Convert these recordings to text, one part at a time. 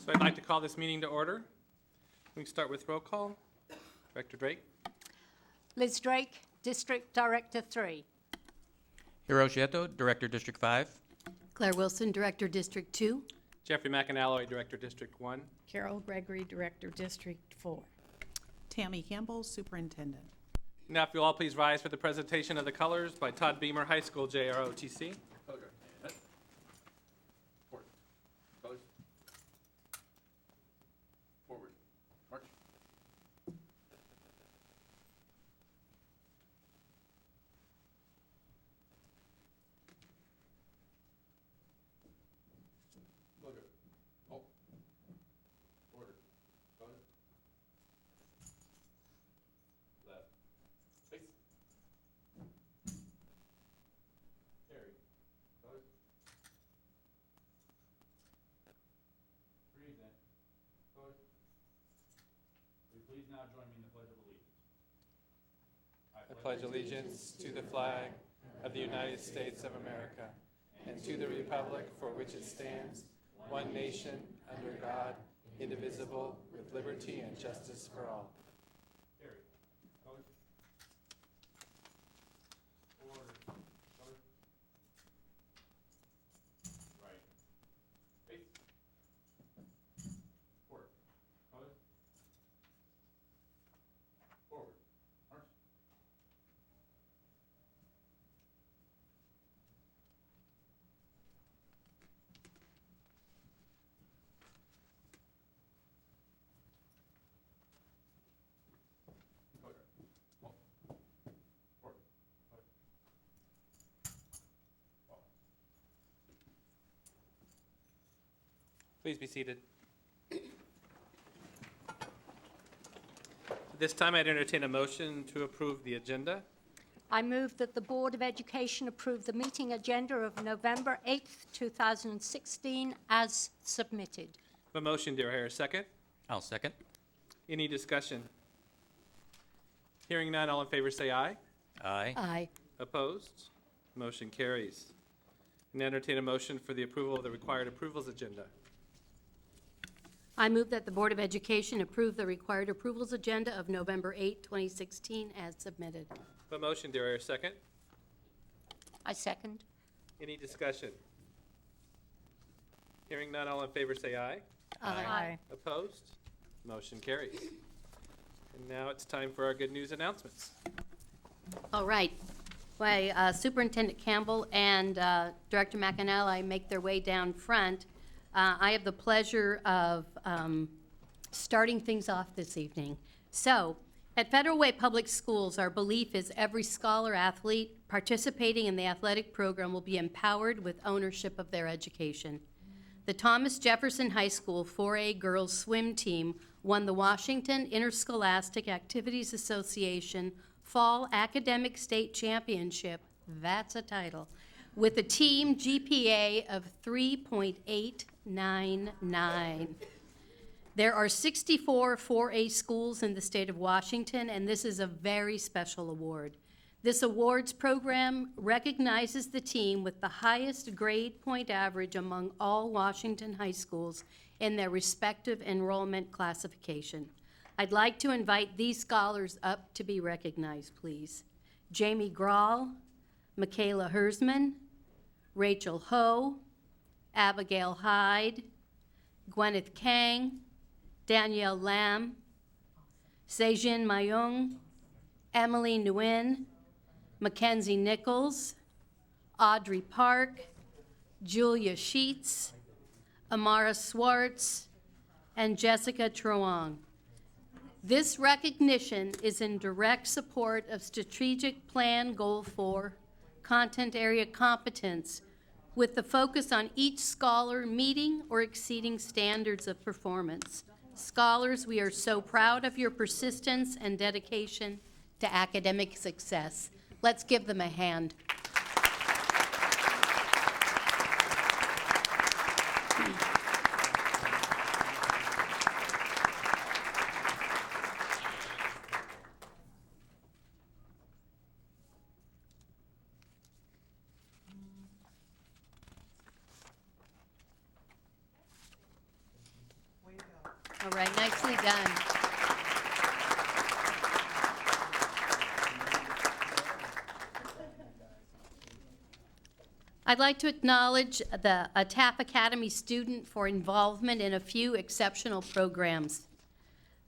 So I'd like to call this meeting to order. We can start with roll call. Director Drake. Liz Drake, District Director 3. Hiroshi Eto, Director, District 5. Claire Wilson, Director, District 2. Jeffrey McAnalloy, Director District 1. Carol Gregory, Director, District 4. Tammy Campbell, Superintendent. Now, if you'll all please rise for the presentation of the colors by Todd Beamer High School, JROTC. Forward. March. Logo. Oh. Order. Color. Left. Face. Carry. Color. Breathe in. Color. Will you please now join me in the Pledge of Allegiance? I pledge allegiance to the flag of the United States of America and to the republic for which it stands, one nation, under God, indivisible, with liberty and justice for all. Carry. Color. Order. Color. Right. Face. Forward. Color. Forward. March. Color. Forward. Color. Please be seated. At this time, I'd entertain a motion to approve the agenda. I move that the Board of Education approve the meeting agenda of November 8th, 2016 as submitted. A motion, do I hear a second? I'll second. Any discussion? Hearing none, all in favor say aye. Aye. Aye. Opposed? Motion carries. And entertain a motion for the approval of the required approvals agenda. I move that the Board of Education approve the required approvals agenda of November 8, 2016 as submitted. A motion, do I hear a second? I second. Any discussion? Hearing none, all in favor say aye. Aye. Opposed? Motion carries. And now it's time for our good news announcements. All right. While Superintendent Campbell and Director McAnally make their way down front, I have the pleasure of starting things off this evening. So, at Federal Way Public Schools, our belief is every scholar athlete participating in the athletic program will be empowered with ownership of their education. The Thomas Jefferson High School 4A girls swim team won the Washington Interscholastic Activities Association Fall Academic State Championship, that's a title, with a team GPA of 3.899. There are 64 4A schools in the state of Washington, and this is a very special award. This awards program recognizes the team with the highest grade point average among all Washington high schools in their respective enrollment classification. I'd like to invite these scholars up to be recognized, please. Jamie Grahl, Michaela Hersman, Rachel Ho, Abigail Hyde, Gwyneth Kang, Danielle Lam, Sejin Mayung, Emily Nguyen, Mackenzie Nichols, Audrey Park, Julia Sheets, Amara Swartz, and Jessica Truong. This recognition is in direct support of Strategic Plan Goal 4, Content Area Competence, with the focus on each scholar meeting or exceeding standards of performance. Scholars, we are so proud of your persistence and dedication to academic success. Let's give them a hand. All right, nicely done. I'd like to acknowledge a TAF Academy student for involvement in a few exceptional programs.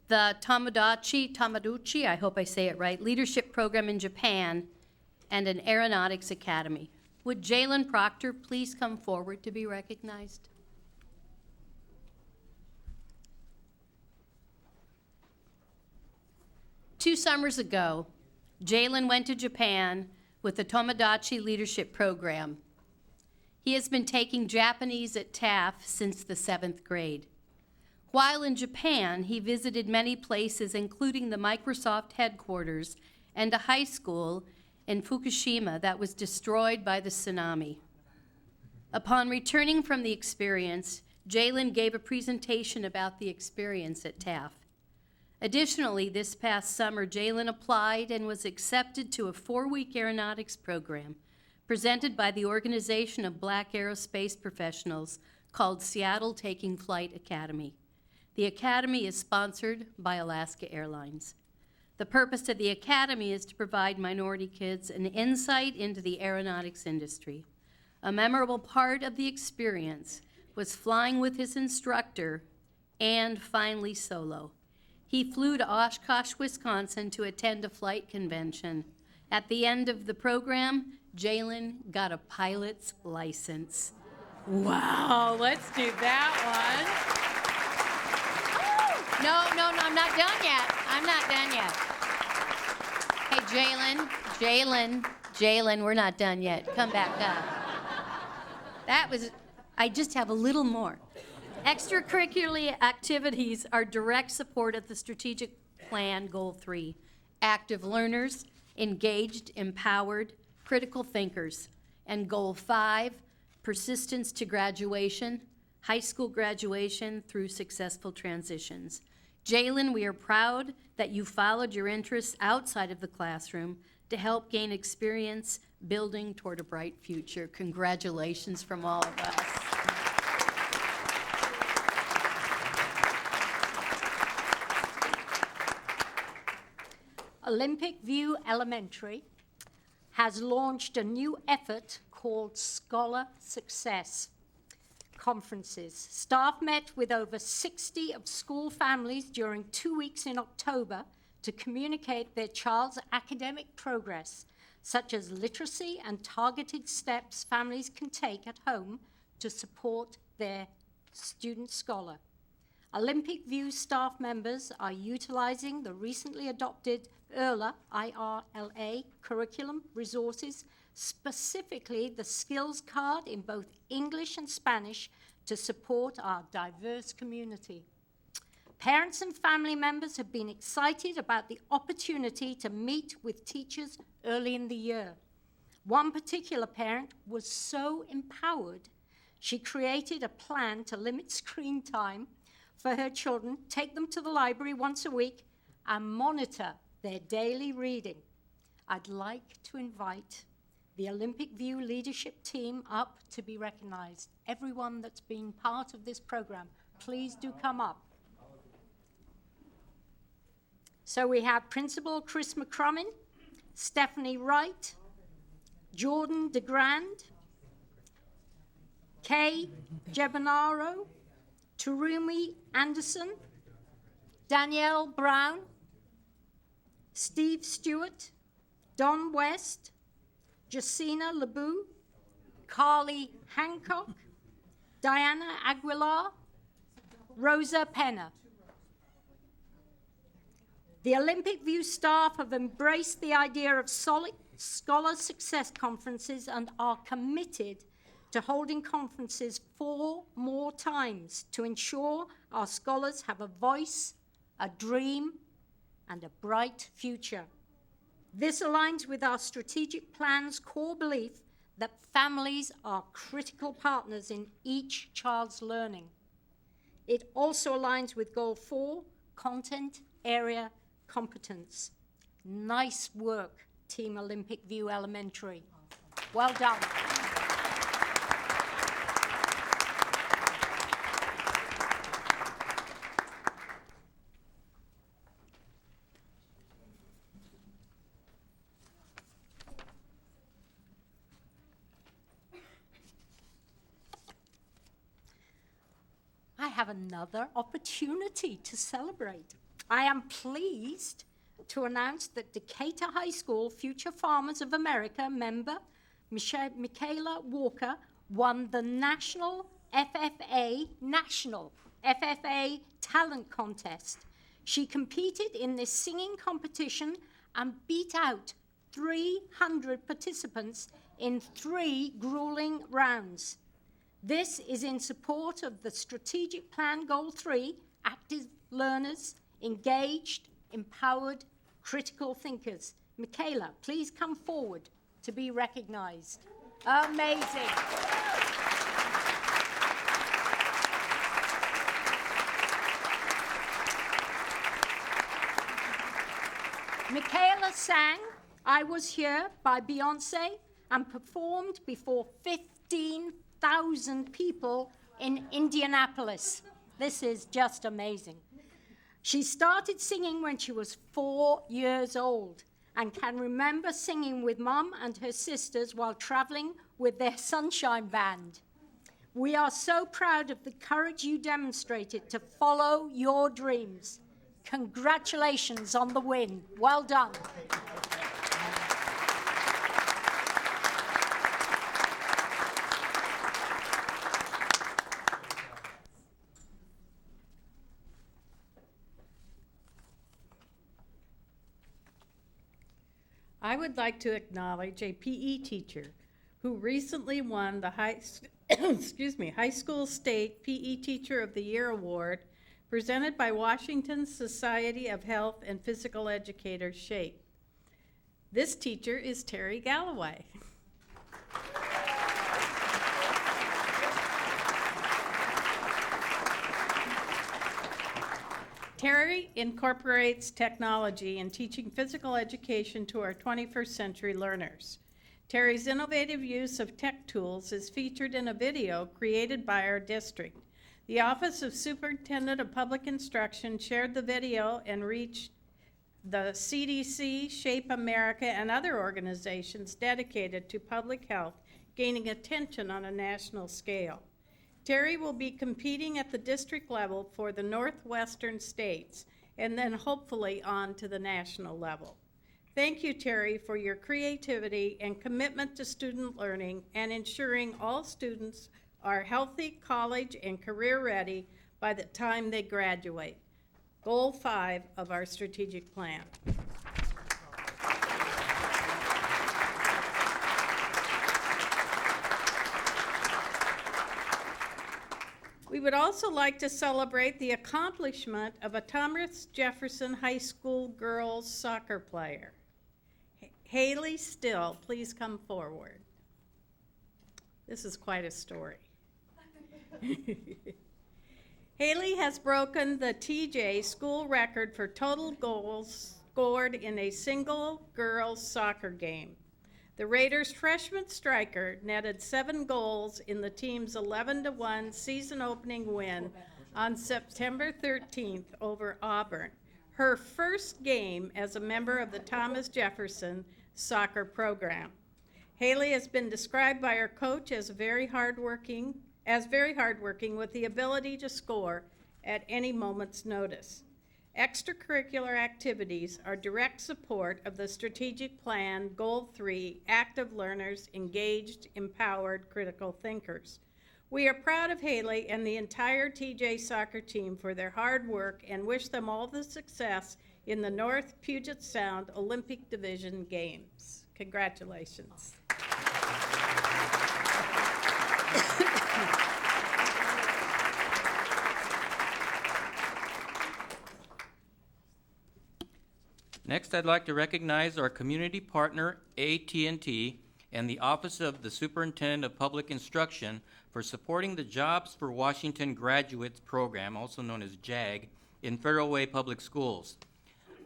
The Tomodachi, I hope I say it right, leadership program in Japan, and an aeronautics academy. Would Jalen Proctor please come forward to be recognized? Two summers ago, Jalen went to Japan with the Tomodachi Leadership Program. He has been taking Japanese at TAF since the 7th grade. While in Japan, he visited many places, including the Microsoft headquarters and a high school in Fukushima that was destroyed by the tsunami. Upon returning from the experience, Jalen gave a presentation about the experience at TAF. Additionally, this past summer, Jalen applied and was accepted to a 4-week aeronautics program presented by the Organization of Black Aerospace Professionals called Seattle Taking Flight Academy. The academy is sponsored by Alaska Airlines. The purpose of the academy is to provide minority kids an insight into the aeronautics industry. A memorable part of the experience was flying with his instructor and finally solo. He flew to Oshkosh, Wisconsin to attend a flight convention. At the end of the program, Jalen got a pilot's license. Wow, let's do that one. No, I'm not done yet. I'm not done yet. Hey, Jalen, we're not done yet. Come back up. I just have a little more. Extracurricular activities are direct support of the strategic plan, Goal 3. Active learners, engaged, empowered, critical thinkers. And Goal 5, persistence to graduation, high school graduation through successful transitions. Jalen, we are proud that you followed your interests outside of the classroom to help gain experience building toward a bright future. Congratulations from all of us. Olympic View Elementary has launched a new effort called Scholar Success Conferences. Staff met with over 60 of school families during 2 weeks in October to communicate their child's academic progress, such as literacy and targeted steps families can take at home to support their student scholar. Olympic View staff members are utilizing the recently adopted IRLA, I-R-L-A, curriculum resources, specifically the skills card in both English and Spanish, to support our diverse community. Parents and family members have been excited about the opportunity to meet with teachers early in the year. One particular parent was so empowered, she created a plan to limit screen time for her children, take them to the library once a week, and monitor their daily reading. I'd like to invite the Olympic View leadership team up to be recognized. Everyone that's been part of this program, please do come up. So we have Principal Chris McCrummon, Stephanie Wright, Jordan DeGrand, Kay Gebanaro, Terumi Anderson, Danielle Brown, Steve Stewart, Don West, Jacina Lebu, Carly Hancock, Diana Aguilar, Rosa Penna. The Olympic View staff have embraced the idea of solid scholar success conferences and are committed to holding conferences 4 more times to ensure our scholars have a voice, a dream, and a bright future. This aligns with our strategic plan's core belief that families are critical partners in each child's learning. It also aligns with Goal 4, content area competence. Nice work, Team Olympic View Elementary. Well done. have another opportunity to celebrate. I am pleased to announce that Decatur High School Future Farmers of America member Michaela Walker won the National FFA Talent Contest. She competed in this singing competition and beat out 300 participants in 3 grueling rounds. This is in support of the Strategic Plan Goal 3, active learners, engaged, empowered, critical thinkers. Michaela, please come forward to be recognized. Amazing. Michaela sang I Was Here by Beyonce and performed before 15,000 people in Indianapolis. This is just amazing. She started singing when she was 4 years old and can remember singing with Mom and her sisters while traveling with their Sunshine Band. We are so proud of the courage you demonstrated to follow your dreams. Congratulations on the win. Well done. I would like to acknowledge a PE teacher who recently won the high school state PE Teacher of the Year award presented by Washington's Society of Health and Physical Educators, SHAPE. This teacher is Terry Galloway. Terry incorporates technology in teaching physical education to our 21st century learners. Terry's innovative use of tech tools is featured in a video created by our district. The Office of Superintendent of Public Instruction shared the video and reached the CDC, Shape America, and other organizations dedicated to public health, gaining attention on a national scale. Terry will be competing at the district level for the Northwestern states and then hopefully on to the national level. Thank you, Terry, for your creativity and commitment to student learning and ensuring all students are healthy, college, and career ready by the time they graduate. Goal 5 of our strategic plan. We would also like to celebrate the accomplishment of a Thomas Jefferson High School girls soccer player. Haley Still, please come forward. This is quite a story. Haley has broken the TJ school record for total goals scored in a single girls soccer game. The Raiders' freshman striker netted 7 goals in the team's 11-1 season opening win on September 13th over Auburn, her first game as a member of the Thomas Jefferson soccer program. Haley has been described by her coach as very hardworking with the ability to score at any moment's notice. Extracurricular activities are direct support of the strategic plan, Goal 3, active learners, engaged, empowered, critical thinkers. We are proud of Haley and the entire TJ soccer team for their hard work and wish them all the success in the North Puget Sound Olympic Division Games. Congratulations. Next, I'd like to recognize our community partner, AT&T, and the Office of the Superintendent of Public Instruction for supporting the Jobs for Washington Graduates program, also known as JAG, in Federal Way Public Schools.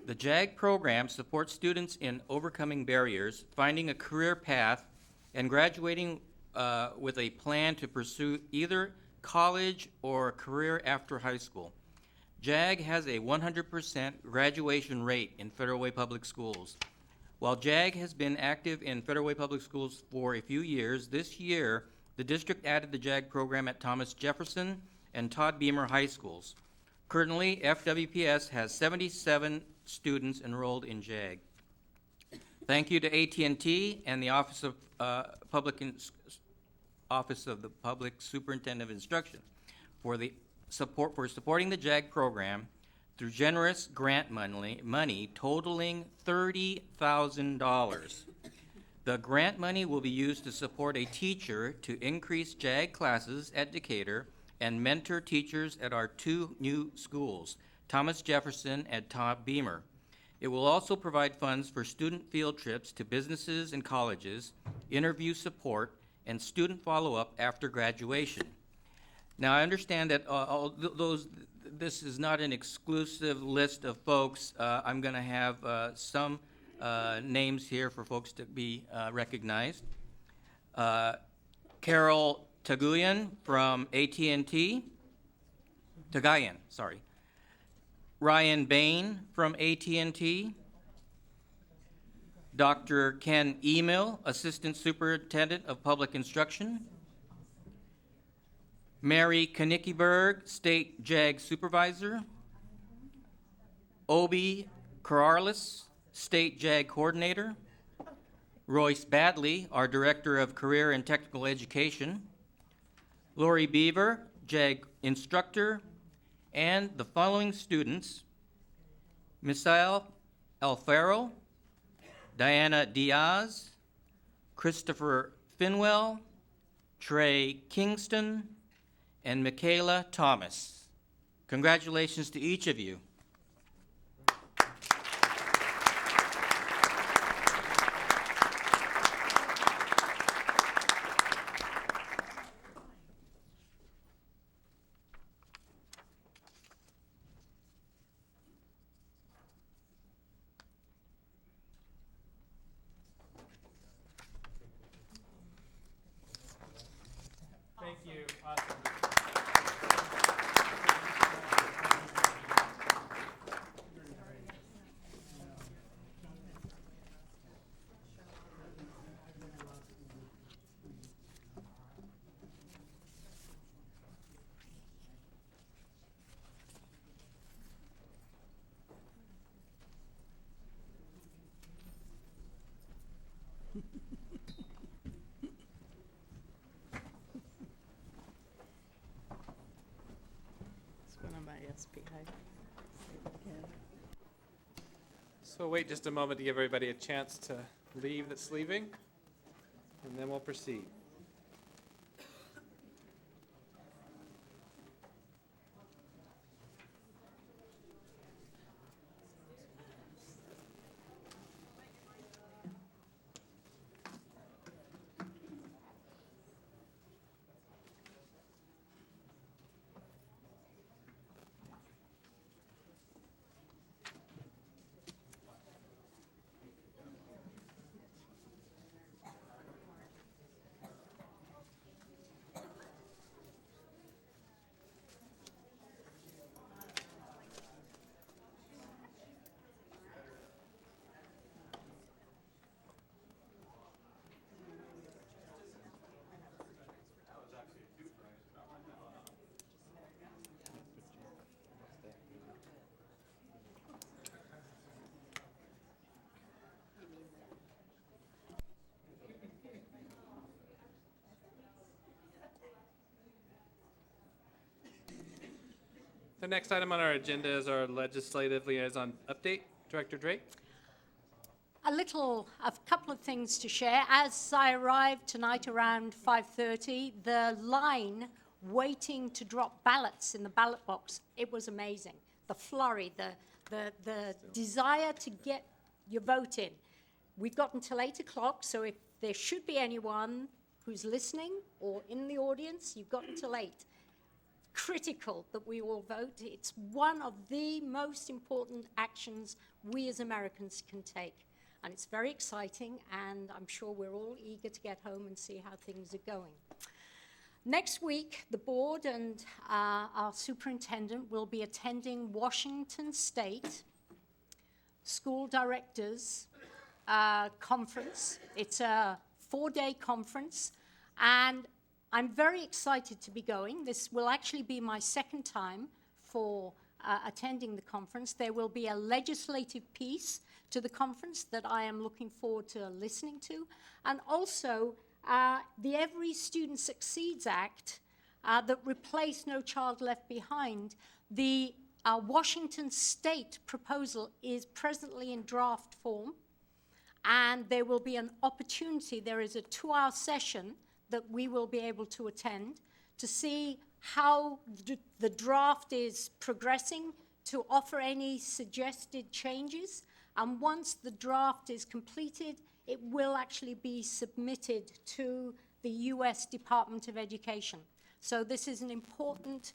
The JAG program supports students in overcoming barriers, finding a career path, and graduating with a plan to pursue either college or a career after high school. JAG has a 100% graduation rate in Federal Way Public Schools. While JAG has been active in Federal Way Public Schools for a few years, this year the district added the JAG program at Thomas Jefferson and Todd Beamer High Schools. Currently, FWPS has 77 students enrolled in JAG. Thank you to AT&T and the Office of the Public Superintendent of Instruction for supporting the JAG program through generous grant money totaling $30,000. The grant money will be used to support a teacher to increase JAG classes at Decatur and mentor teachers at our 2 new schools, Thomas Jefferson and Todd Beamer. It will also provide funds for student field trips to businesses and colleges, interview support, and student follow-up after graduation. Now, I understand that this is not an exclusive list of folks. I'm going to have some names here for folks to be recognized. Carol Tagayan from AT&T. Tagayan, sorry. Ryan Bain from AT&T. Dr. Ken Emil, Assistant Superintendent of Public Instruction. Mary Knickyberg, State JAG Supervisor. Obi Karalis, State JAG Coordinator. Royce Badley, our Director of Career and Technical Education. Lori Beaver, JAG Instructor. And the following students: Misael Alfaro, Diana Diaz, Christopher Finwell, Trey Kingston, and Michaela Thomas. Congratulations to each of you. Thank you. Awesome. It's one of my SPI. So wait just a moment to give everybody a chance to leave that's leaving, and then we'll proceed. The next item on our agenda is our legislative liaison update. Director Drake? A couple of things to share. As I arrived tonight around 5:30, the line waiting to drop ballots in the ballot box, it was amazing. The flurry, the desire to get your vote in. We've got until 8 o'clock, so if there should be anyone who's listening or in the audience, you've got until 8. Critical that we all vote. It's one of the most important actions we as Americans can take. And it's very exciting, and I'm sure we're all eager to get home and see how things are going. Next week, the board and our superintendent will be attending Washington State School Directors Conference. It's a 4-day conference, and I'm very excited to be going. This will actually be my second time for attending the conference. There will be a legislative piece to the conference that I am looking forward to listening to, and also the Every Student Succeeds Act that replaced No Child Left Behind. The Washington State proposal is presently in draft form, and there will be an opportunity. There is a 2-hour session that we will be able to attend to see how the draft is progressing, to offer any suggested changes. And once the draft is completed, it will actually be submitted to the U.S. Department of Education. So this is an important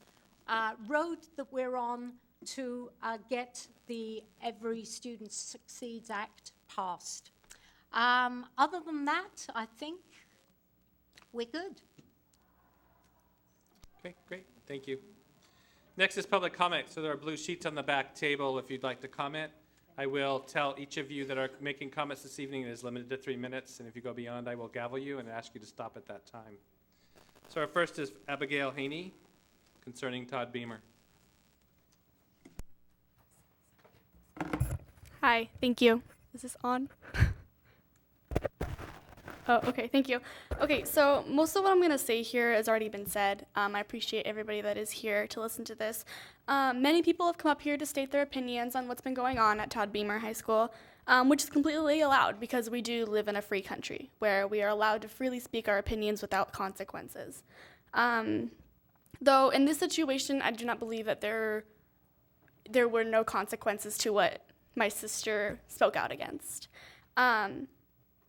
road that we're on to get the Every Student Succeeds Act passed. Other than that, I think we're good. Okay, great, thank you. Next is public comment. So there are blue sheets on the back table if you'd like to comment. I will tell each of you that are making comments this evening it is limited to 3 minutes, and if you go beyond, I will gavel you and ask you to stop at that time. So our first is Abigail Haney concerning Todd Beamer. Hi, thank you. Is this on? Oh, okay, thank you. Okay, so most of what I'm going to say here has already been said. I appreciate everybody that is here to listen to this. Many people have come up here to state their opinions on what's been going on at Todd Beamer High School, which is completely allowed because we do live in a free country where we are allowed to freely speak our opinions without consequences. Though in this situation, I do not believe that there were no consequences to what my sister spoke out against.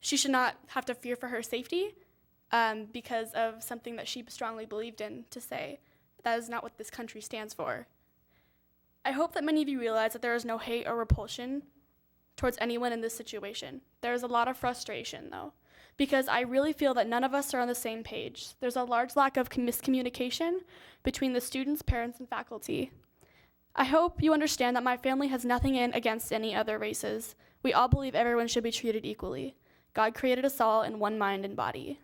She should not have to fear for her safety because of something that she strongly believed in to say. That is not what this country stands for. I hope that many of you realize that there is no hate or repulsion towards anyone in this situation. There is a lot of frustration, though, because I really feel that none of us are on the same page. There's a large lack of miscommunication between the students, parents, and faculty. I hope you understand that my family has nothing against any other races. We all believe everyone should be treated equally. God created us all in one mind and body.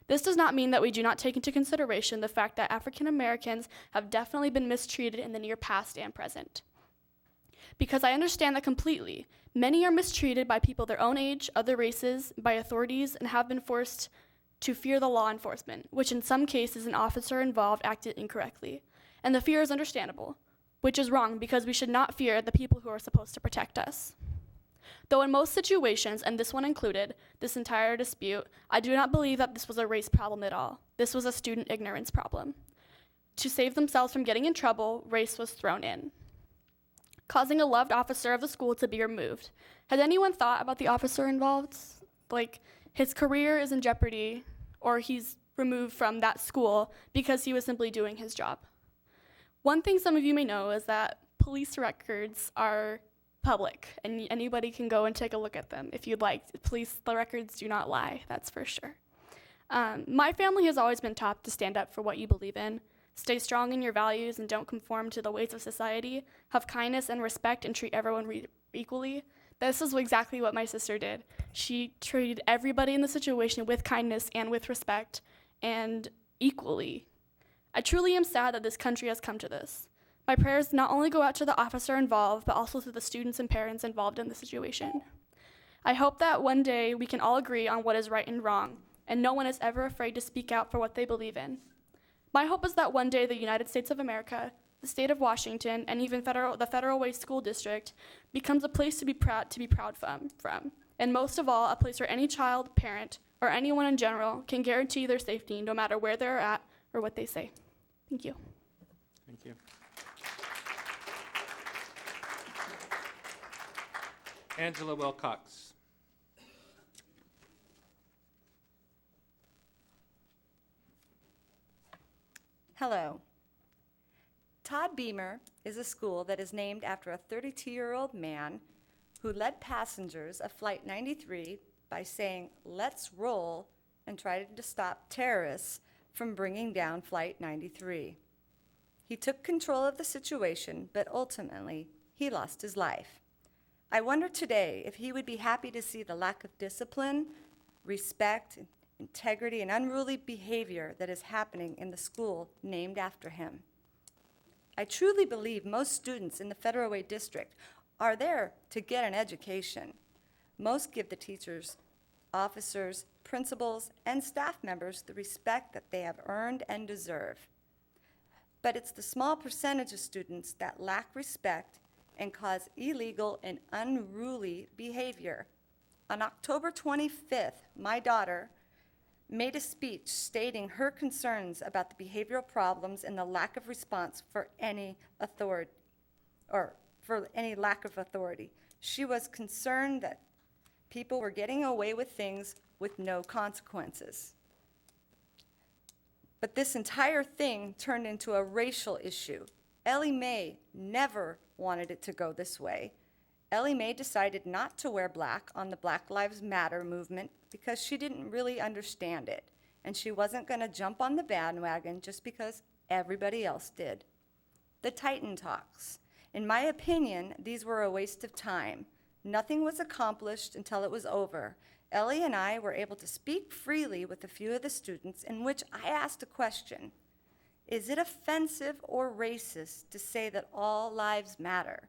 This does not mean that we do not take into consideration the fact that African Americans have definitely been mistreated in the near past and present. Because I understand that completely. Many are mistreated by people their own age, other races, by authorities, and have been forced to fear the law enforcement, which in some cases an officer involved acted incorrectly. And the fear is understandable, which is wrong because we should not fear the people who are supposed to protect us. Though in most situations, and this one included, this entire dispute, I do not believe that this was a race problem at all. This was a student ignorance problem. To save themselves from getting in trouble, race was thrown in, causing a loved officer of the school to be removed. Has anyone thought about the officer involved? Like, his career is in jeopardy, or he's removed from that school because he was simply doing his job. One thing some of you may know is that police records are public, and anybody can go and take a look at them if you'd like. The records do not lie, that's for sure. My family has always been taught to stand up for what you believe in, stay strong in your values and don't conform to the ways of society, have kindness and respect and treat everyone equally. This is exactly what my sister did. She treated everybody in the situation with kindness and with respect and equally. I truly am sad that this country has come to this. My prayers not only go out to the officer involved, but also to the students and parents involved in the situation. I hope that one day we can all agree on what is right and wrong, and no one is ever afraid to speak out for what they believe in. My hope is that one day the United States of America, the state of Washington, and even the Federal Way School District becomes a place to be proud from, and most of all, a place where any child, parent, or anyone in general can guarantee their safety no matter where they're at or what they say. Thank you. Thank you. Angela Wilcox. Hello. Todd Beamer is a school that is named after a 32-year-old man who led passengers of Flight 93 by saying, "Let's roll," and tried to stop terrorists from bringing down Flight 93. He took control of the situation, but ultimately, he lost his life. I wonder today if he would be happy to see the lack of discipline, respect, integrity, and unruly behavior that is happening in the school named after him. I truly believe most students in the Federal Way District are there to get an education. Most give the teachers, officers, principals, and staff members the respect that they have earned and deserve. But it's the small percentage of students that lack respect and cause illegal and unruly behavior. On October 25th, my daughter made a speech stating her concerns about the behavioral problems and the lack of response for any authority, or for any lack of authority. She was concerned that people were getting away with things with no consequences. But this entire thing turned into a racial issue. Ellie Mae never wanted it to go this way. Ellie Mae decided not to wear black on the Black Lives Matter movement because she didn't really understand it, and she wasn't going to jump on the bandwagon just because everybody else did. The Titan Talks. In my opinion, these were a waste of time. Nothing was accomplished until it was over. Ellie and I were able to speak freely with a few of the students, in which I asked a question. Is it offensive or racist to say that all lives matter?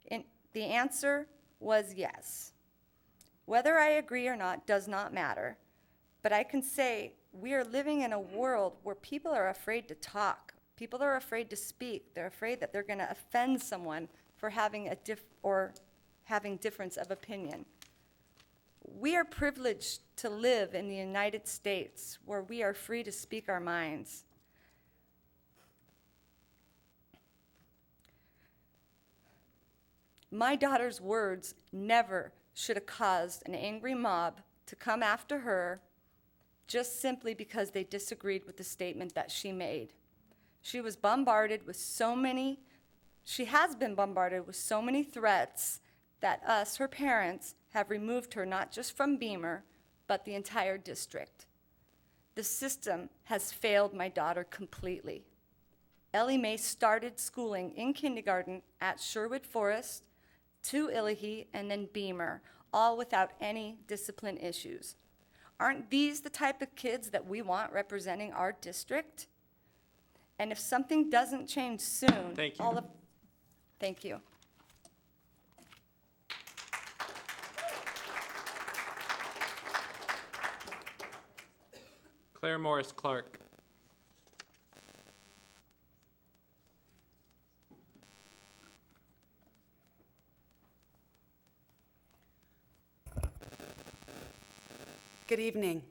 And the answer was yes. Whether I agree or not does not matter, but I can say we are living in a world where people are afraid to talk. People are afraid to speak. They're afraid that they're going to offend someone for having having difference of opinion. We are privileged to live in the United States where we are free to speak our minds. My daughter's words never should have caused an angry mob to come after her just simply because they disagreed with the statement that she made. She has been bombarded with so many threats that us, her parents, have removed her not just from Beamer, but the entire district. The system has failed my daughter completely. Ellie Mae started schooling in kindergarten at Sherwood Forest, to Illahee, and then Beamer, all without any discipline issues. Aren't these the type of kids that we want representing our district? And if something doesn't change soon, Thank you. Thank you. Claire Morris Clark. Good evening.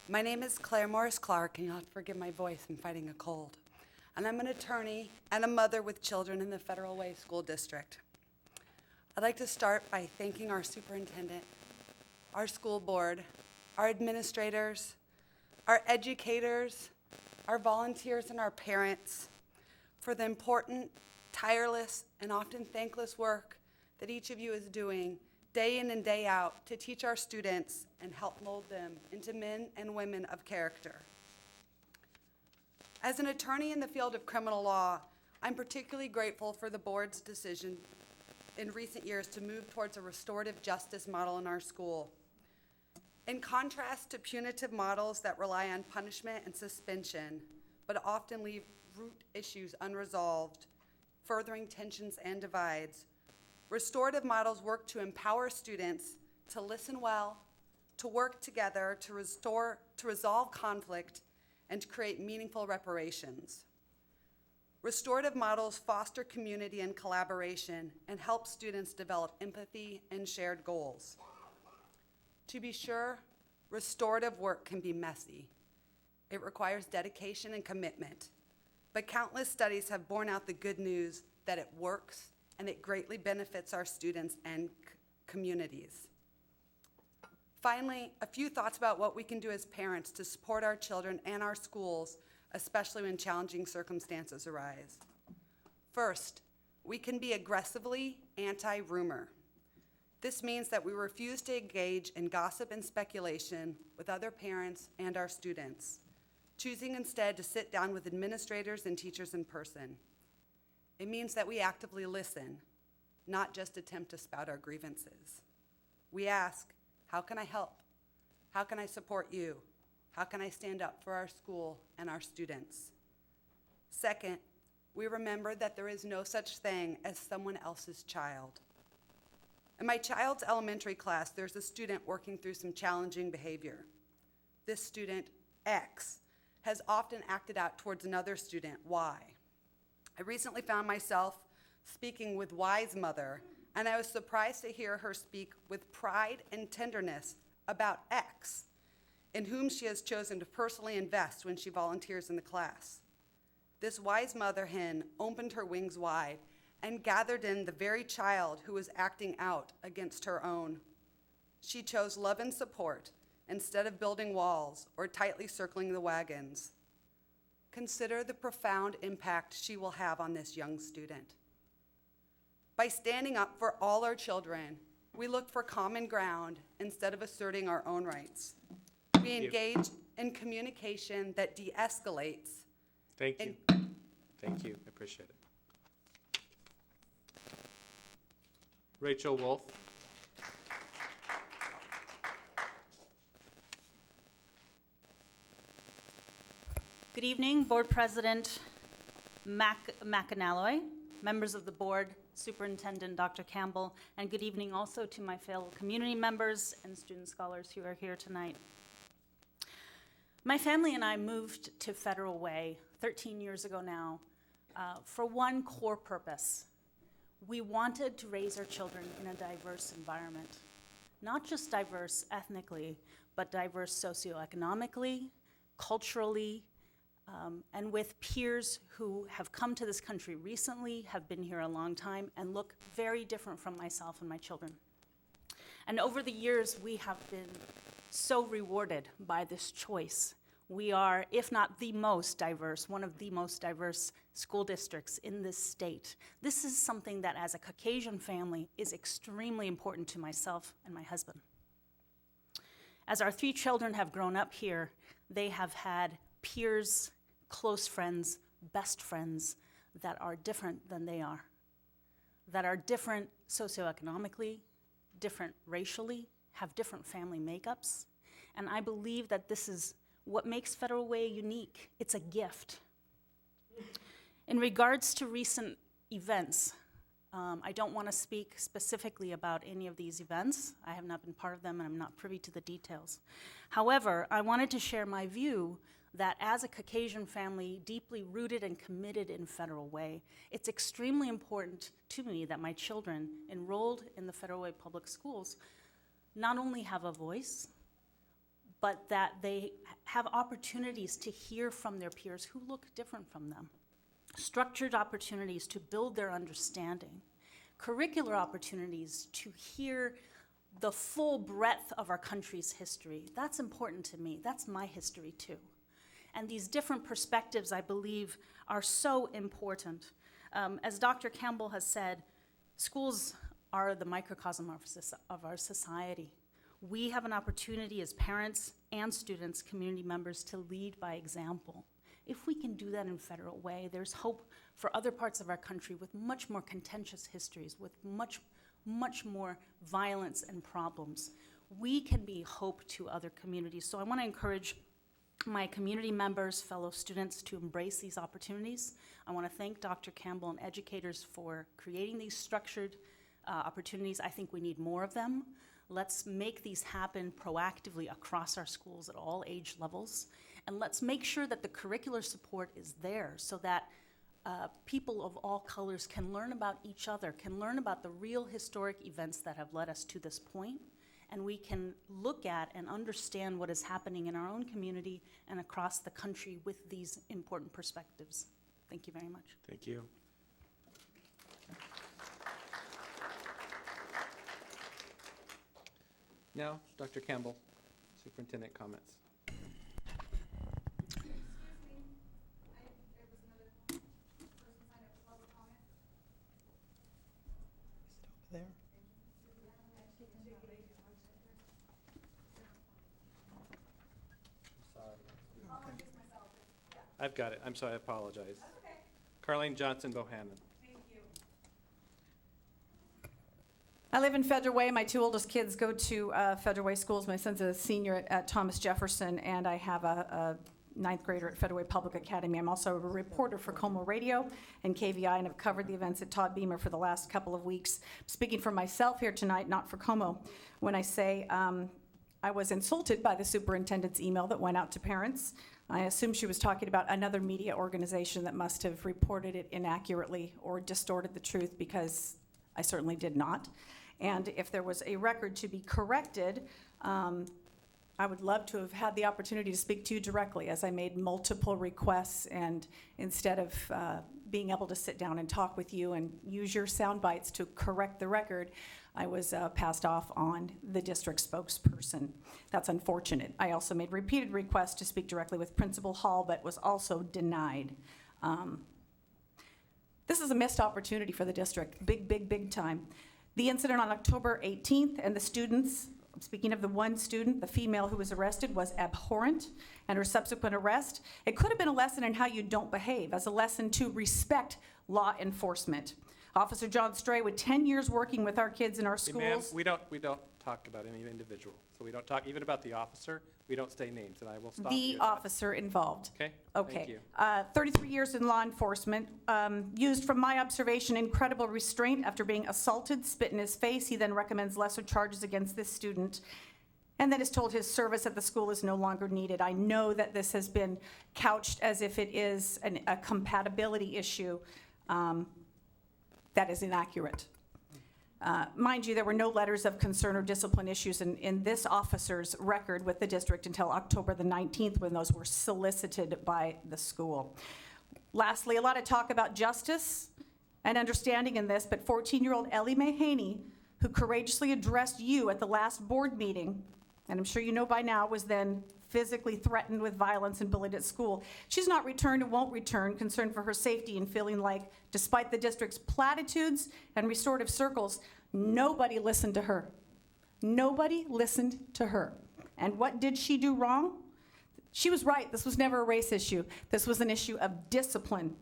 My name is Claire Morris Clark, and you'll have to forgive my voice, I'm fighting a cold. And I'm an attorney and a mother with children in the Federal Way School District. I'd like to start by thanking our superintendent, our school board, our administrators, our educators, our volunteers, and our parents for the important, tireless, and often thankless work that each of you is doing day in and day out to teach our students and help mold them into men and women of character. As an attorney in the field of criminal law, I'm particularly grateful for the board's decision in recent years to move towards a restorative justice model in our school. In contrast to punitive models that rely on punishment and suspension, but often leave root issues unresolved, furthering tensions and divides, restorative models work to empower students to listen well, to work together, to resolve conflict, and to create meaningful reparations. Restorative models foster community and collaboration and help students develop empathy and shared goals. To be sure, restorative work can be messy. It requires dedication and commitment, but countless studies have borne out the good news that it works and it greatly benefits our students and communities. Finally, a few thoughts about what we can do as parents to support our children and our schools, especially when challenging circumstances arise. First, we can be aggressively anti-rumor. This means that we refuse to engage in gossip and speculation with other parents and our students, choosing instead to sit down with administrators and teachers in person. It means that we actively listen, not just attempt to spout our grievances. We ask, how can I help? How can I support you? How can I stand up for our school and our students? Second, we remember that there is no such thing as someone else's child. In my child's elementary class, there's a student working through some challenging behavior. This student, X, has often acted out towards another student, Y. I recently found myself speaking with Y's mother, and I was surprised to hear her speak with pride and tenderness about X, in whom she has chosen to personally invest when she volunteers in the class. This wise mother hen opened her wings wide and gathered in the very child who was acting out against her own. She chose love and support instead of building walls or tightly circling the wagons. Consider the profound impact she will have on this young student. By standing up for all our children, we look for common ground instead of asserting our own rights. We engage in communication that de-escalates. Thank you. Thank you. I appreciate it. Rachel Wolf. Good evening, Board President McAnally, members of the board, Superintendent Dr. Campbell, and good evening also to my fellow community members and student scholars who are here tonight. My family and I moved to Federal Way 13 years ago now for one core purpose. We wanted to raise our children in a diverse environment, not just diverse ethnically, but diverse socioeconomically, culturally, and with peers who have come to this country recently, have been here a long time, and look very different from myself and my children. And over the years, we have been so rewarded by this choice. We are, if not the most diverse, one of the most diverse school districts in this state. This is something that, as a Caucasian family, is extremely important to myself and my husband. As our 3 children have grown up here, they have had peers, close friends, best friends that are different than they are, that are different socioeconomically, different racially, have different family makeups. And I believe that this is what makes Federal Way unique. It's a gift. In regards to recent events, I don't want to speak specifically about any of these events. I have not been part of them and I'm not privy to the details. However, I wanted to share my view that as a Caucasian family deeply rooted and committed in Federal Way, it's extremely important to me that my children enrolled in the Federal Way Public Schools not only have a voice, but that they have opportunities to hear from their peers who look different from them. Structured opportunities to build their understanding, curricular opportunities to hear the full breadth of our country's history. That's important to me. That's my history too. And these different perspectives, I believe, are so important. As Dr. Campbell has said, schools are the microcosm of our society. We have an opportunity as parents and students, community members, to lead by example. If we can do that in Federal Way, there's hope for other parts of our country with much more contentious histories, with much more violence and problems. We can be hope to other communities. So I want to encourage my community members, fellow students, to embrace these opportunities. I want to thank Dr. Campbell and educators for creating these structured opportunities. I think we need more of them. Let's make these happen proactively across our schools at all age levels. And let's make sure that the curricular support is there so that people of all colors can learn about each other, can learn about the real historic events that have led us to this point, and we can look at and understand what is happening in our own community and across the country with these important perspectives. Thank you very much. Thank you. Now, Dr. Campbell, superintendent comments. There. I've got it. I'm sorry, I apologize. That's okay. Carlene Johnson Bohannon. Thank you. I live in Federal Way. My 2 oldest kids go to Federal Way schools. My son's a senior at Thomas Jefferson, and I have a 9th grader at Federal Way Public Academy. I'm also a reporter for Como Radio and KVI, and have covered the events at Todd Beamer for the last couple of weeks. Speaking for myself here tonight, not for Como, when I say I was insulted by the superintendent's email that went out to parents. I assume she was talking about another media organization that must have reported it inaccurately or distorted the truth, because I certainly did not. And if there was a record to be corrected, I would love to have had the opportunity to speak to you directly, as I made multiple requests, and instead of being able to sit down and talk with you and use your sound bites to correct the record, I was passed off on the district spokesperson. That's unfortunate. I also made repeated requests to speak directly with Principal Hall, but was also denied. This is a missed opportunity for the district, big, big, big time. The incident on October 18th and the students, speaking of the one student, the female who was arrested, was abhorrent, and her subsequent arrest, it could have been a lesson in how you don't behave, as a lesson to respect law enforcement. Officer John Stray, with 10 years working with our kids in our schools. Ma'am, we don't talk about any individual. So we don't talk even about the officer. We don't say names, and I will stop you The at that. officer involved. Okay? Okay. Thank you. 33 years in law enforcement, used from my observation incredible restraint after being assaulted, spit in his face. He then recommends lesser charges against this student, and then is told his service at the school is no longer needed. I know that this has been couched as if it is a compatibility issue. That is inaccurate. Mind you, there were no letters of concern or discipline issues in this officer's record with the district until October the 19th, when those were solicited by the school. Lastly, a lot of talk about justice and understanding in this, but 14-year-old Ellie Mae Haney, who courageously addressed you at the last board meeting, and I'm sure you know by now, was then physically threatened with violence and bullied at school. She's not returned and won't return, concerned for her safety and feeling like, despite the district's platitudes and restorative circles, nobody listened to her. Nobody listened to her. And what did she do wrong? She was right. This was never a race issue. This was an issue of discipline.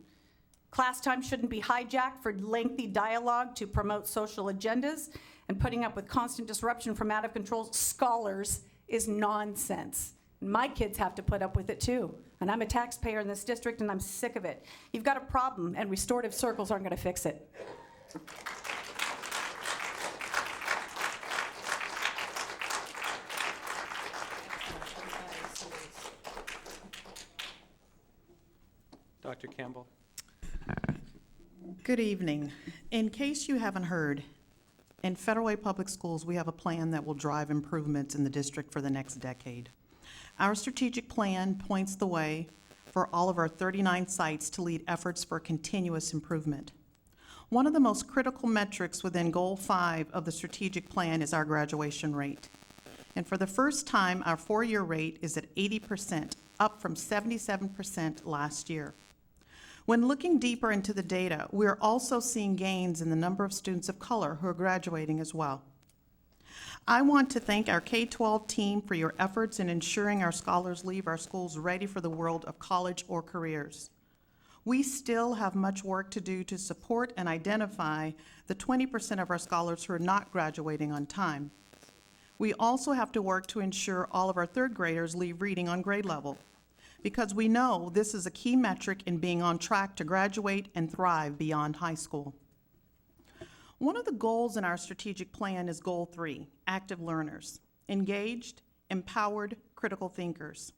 Class time shouldn't be hijacked for lengthy dialogue to promote social agendas, and putting up with constant disruption from out-of-control scholars is nonsense. My kids have to put up with it too. And I'm a taxpayer in this district, and I'm sick of it. You've got a problem, and restorative circles aren't going to fix it. Dr. Campbell. Good evening. In case you haven't heard, in Federal Way Public Schools, we have a plan that will drive improvements in the district for the next decade. Our strategic plan points the way for all of our 39 sites to lead efforts for continuous improvement. One of the most critical metrics within Goal 5 of the strategic plan is our graduation rate. And for the first time, our 4-year rate is at 80%, up from 77% last year. When looking deeper into the data, we are also seeing gains in the number of students of color who are graduating as well. I want to thank our K-12 team for your efforts in ensuring our scholars leave our schools ready for the world of college or careers. We still have much work to do to support and identify the 20% of our scholars who are not graduating on time. We also have to work to ensure all of our third graders leave reading on grade level, because we know this is a key metric in being on track to graduate and thrive beyond high school. One of the goals in our strategic plan is Goal 3, active learners, engaged, empowered, critical thinkers.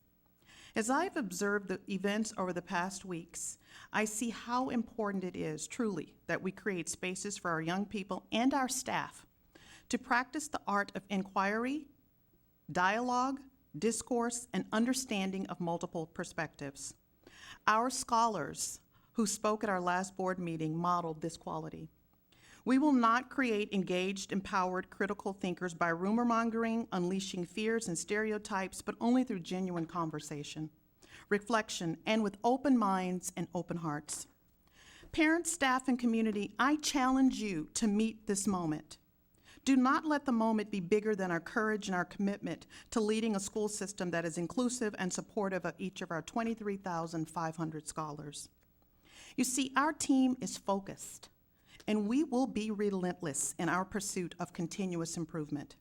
As I've observed the events over the past weeks, I see how important it is, truly, that we create spaces for our young people and our staff to practice the art of inquiry, dialogue, discourse, and understanding of multiple perspectives. Our scholars who spoke at our last board meeting modeled this quality. We will not create engaged, empowered, critical thinkers by rumor mongering, unleashing fears and stereotypes, but only through genuine conversation, reflection, and with open minds and open hearts. Parents, staff, and community, I challenge you to meet this moment. Do not let the moment be bigger than our courage and our commitment to leading a school system that is inclusive and supportive of each of our 23,500 scholars. You see, our team is focused, and we will be relentless in our pursuit of continuous improvement.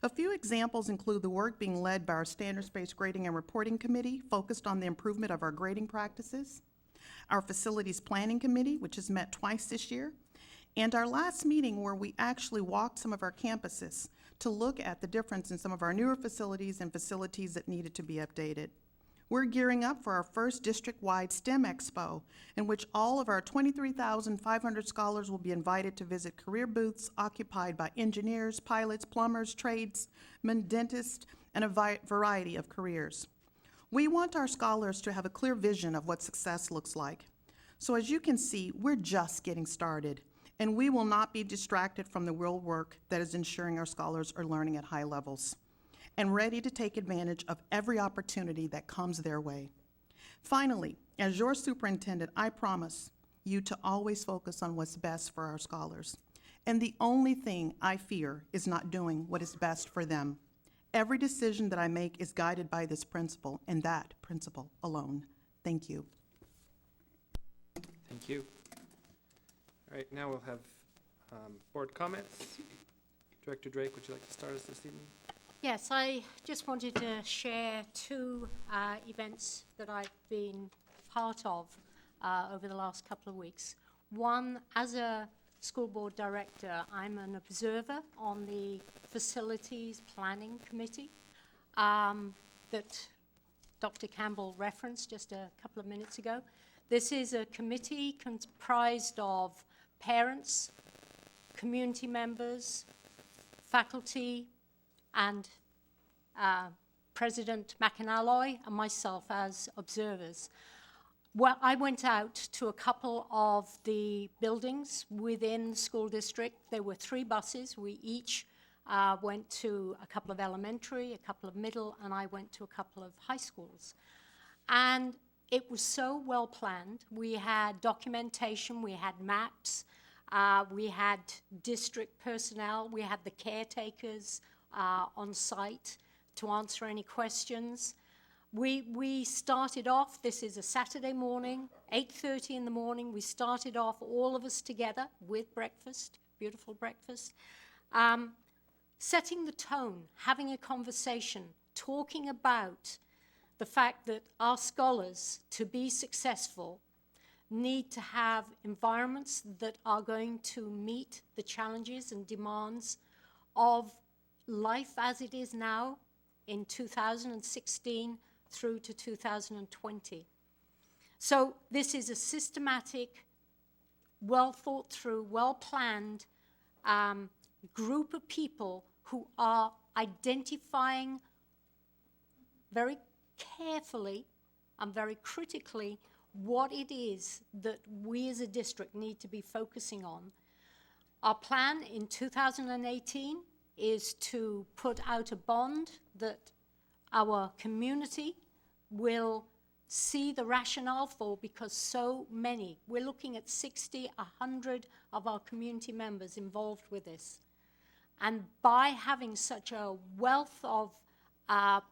A few examples include the work being led by our Standards-Based Grading and Reporting Committee, focused on the improvement of our grading practices, our Facilities Planning Committee, which has met twice this year, and our last meeting where we actually walked some of our campuses to look at the difference in some of our newer facilities and facilities that needed to be updated. We're gearing up for our first district-wide STEM Expo, in which all of our 23,500 scholars will be invited to visit career booths occupied by engineers, pilots, plumbers, tradesmen, dentists, and a variety of careers. We want our scholars to have a clear vision of what success looks like. So as you can see, we're just getting started, and we will not be distracted from the real work that is ensuring our scholars are learning at high levels and ready to take advantage of every opportunity that comes their way. Finally, as your superintendent, I promise you to always focus on what's best for our scholars. And the only thing I fear is not doing what is best for them. Every decision that I make is guided by this principle, and that principle alone. Thank you. Thank you. All right, now we'll have board comments. Director Drake, would you like to start us this evening? Yes, I just wanted to share two events that I've been part of over the last couple of weeks. One, as a school board director, I'm an observer on the Facilities Planning Committee that Dr. Campbell referenced just a couple of minutes ago. This is a committee comprised of parents, community members, faculty, and President McAnally and myself as observers. Well, I went out to a couple of the buildings within the school district. There were 3 buses. We each went to a couple of elementary, a couple of middle, and I went to a couple of high schools. And it was so well planned. We had documentation, we had maps, we had district personnel, we had the caretakers on site to answer any questions. We started off, this is a Saturday morning, 8:30 in the morning. We started off, all of us together with breakfast, beautiful breakfast, setting the tone, having a conversation, talking about the fact that our scholars, to be successful, need to have environments that are going to meet the challenges and demands of life as it is now in 2016 through to 2020. So this is a systematic, well thought through, well planned group of people who are identifying very carefully and very critically what it is that we as a district need to be focusing on. Our plan in 2018 is to put out a bond that our community will see the rationale for, because so many, we're looking at 60, 100 of our community members involved with this. And by having such a wealth of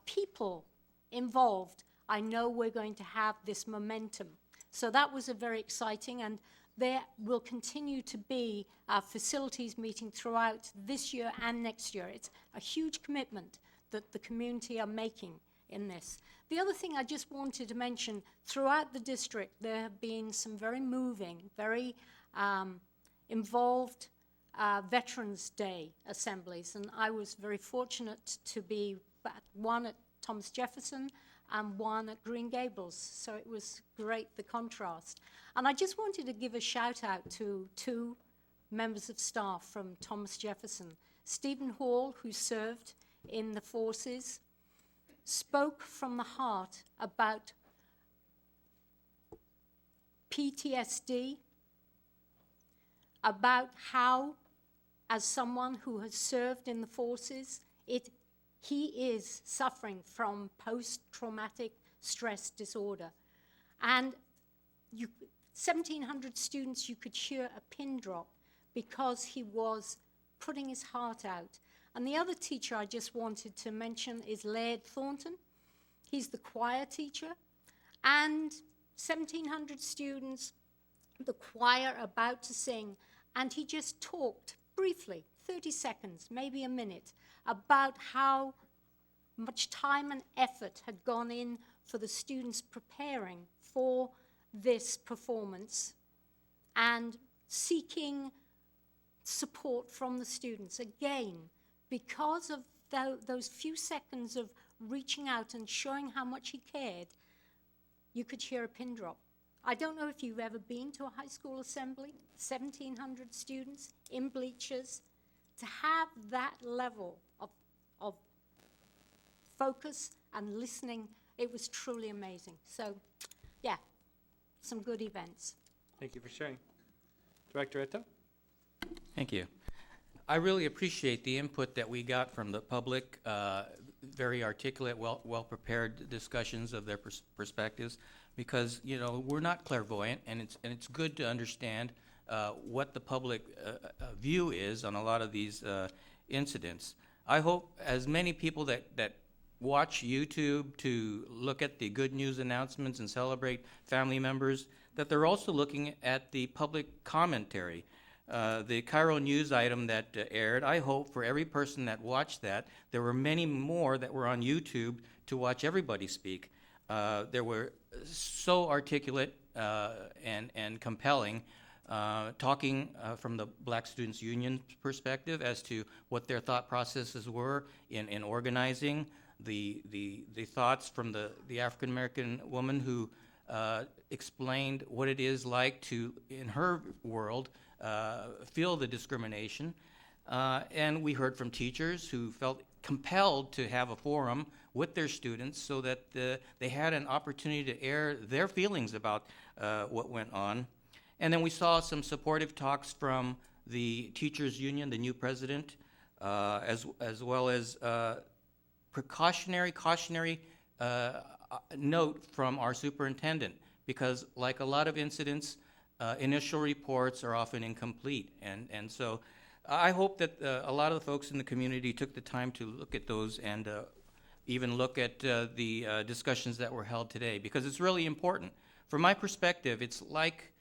people involved, I know we're going to have this momentum. So that was a very exciting, and there will continue to be a facilities meeting throughout this year and next year. It's a huge commitment that the community are making in this. The other thing I just wanted to mention, throughout the district, there have been some very moving, very involved Veterans Day assemblies, and I was very fortunate to be at one at Thomas Jefferson and one at Green Gables, so it was great, the contrast. And I just wanted to give a shout out to 2 members of staff from Thomas Jefferson. Stephen Hall, who served in the forces, spoke from the heart about PTSD, about how, as someone who has served in the forces, he is suffering from post-traumatic stress disorder. And 1,700 students, you could hear a pin drop because he was putting his heart out. And the other teacher I just wanted to mention is Laird Thornton. He's the choir teacher. And 1,700 students, the choir about to sing, and he just talked briefly, 30 seconds, maybe a minute, about how much time and effort had gone in for the students preparing for this performance and seeking support from the students. Again, because of those few seconds of reaching out and showing how much he cared, you could hear a pin drop. I don't know if you've ever been to a high school assembly, 1,700 students in bleachers. To have that level of focus and listening, it was truly amazing. So, yeah, some good events. Thank you for sharing. Director Eto? Thank you. I really appreciate the input that we got from the public, very articulate, well-prepared discussions of their perspectives, because, you know, we're not clairvoyant, and it's good to understand what the public view is on a lot of these incidents. I hope as many people that watch YouTube to look at the good news announcements and celebrate family members, that they're also looking at the public commentary. The Cairo News item that aired, I hope for every person that watched that, there were many more that were on YouTube to watch everybody speak. They were so articulate and compelling, talking from the Black Students Union perspective as to what their thought processes were in organizing, the thoughts from the African American woman who explained what it is like to, in her world, feel the discrimination. And we heard from teachers who felt compelled to have a forum with their students so that they had an opportunity to air their feelings about what went on. And then we saw some supportive talks from the teachers union, the new president, as well as cautionary note from our superintendent, because like a lot of incidents, initial reports are often incomplete. And so I hope that a lot of the folks in the community took the time to look at those and even look at the discussions that were held today, because it's really important. From my perspective, it's like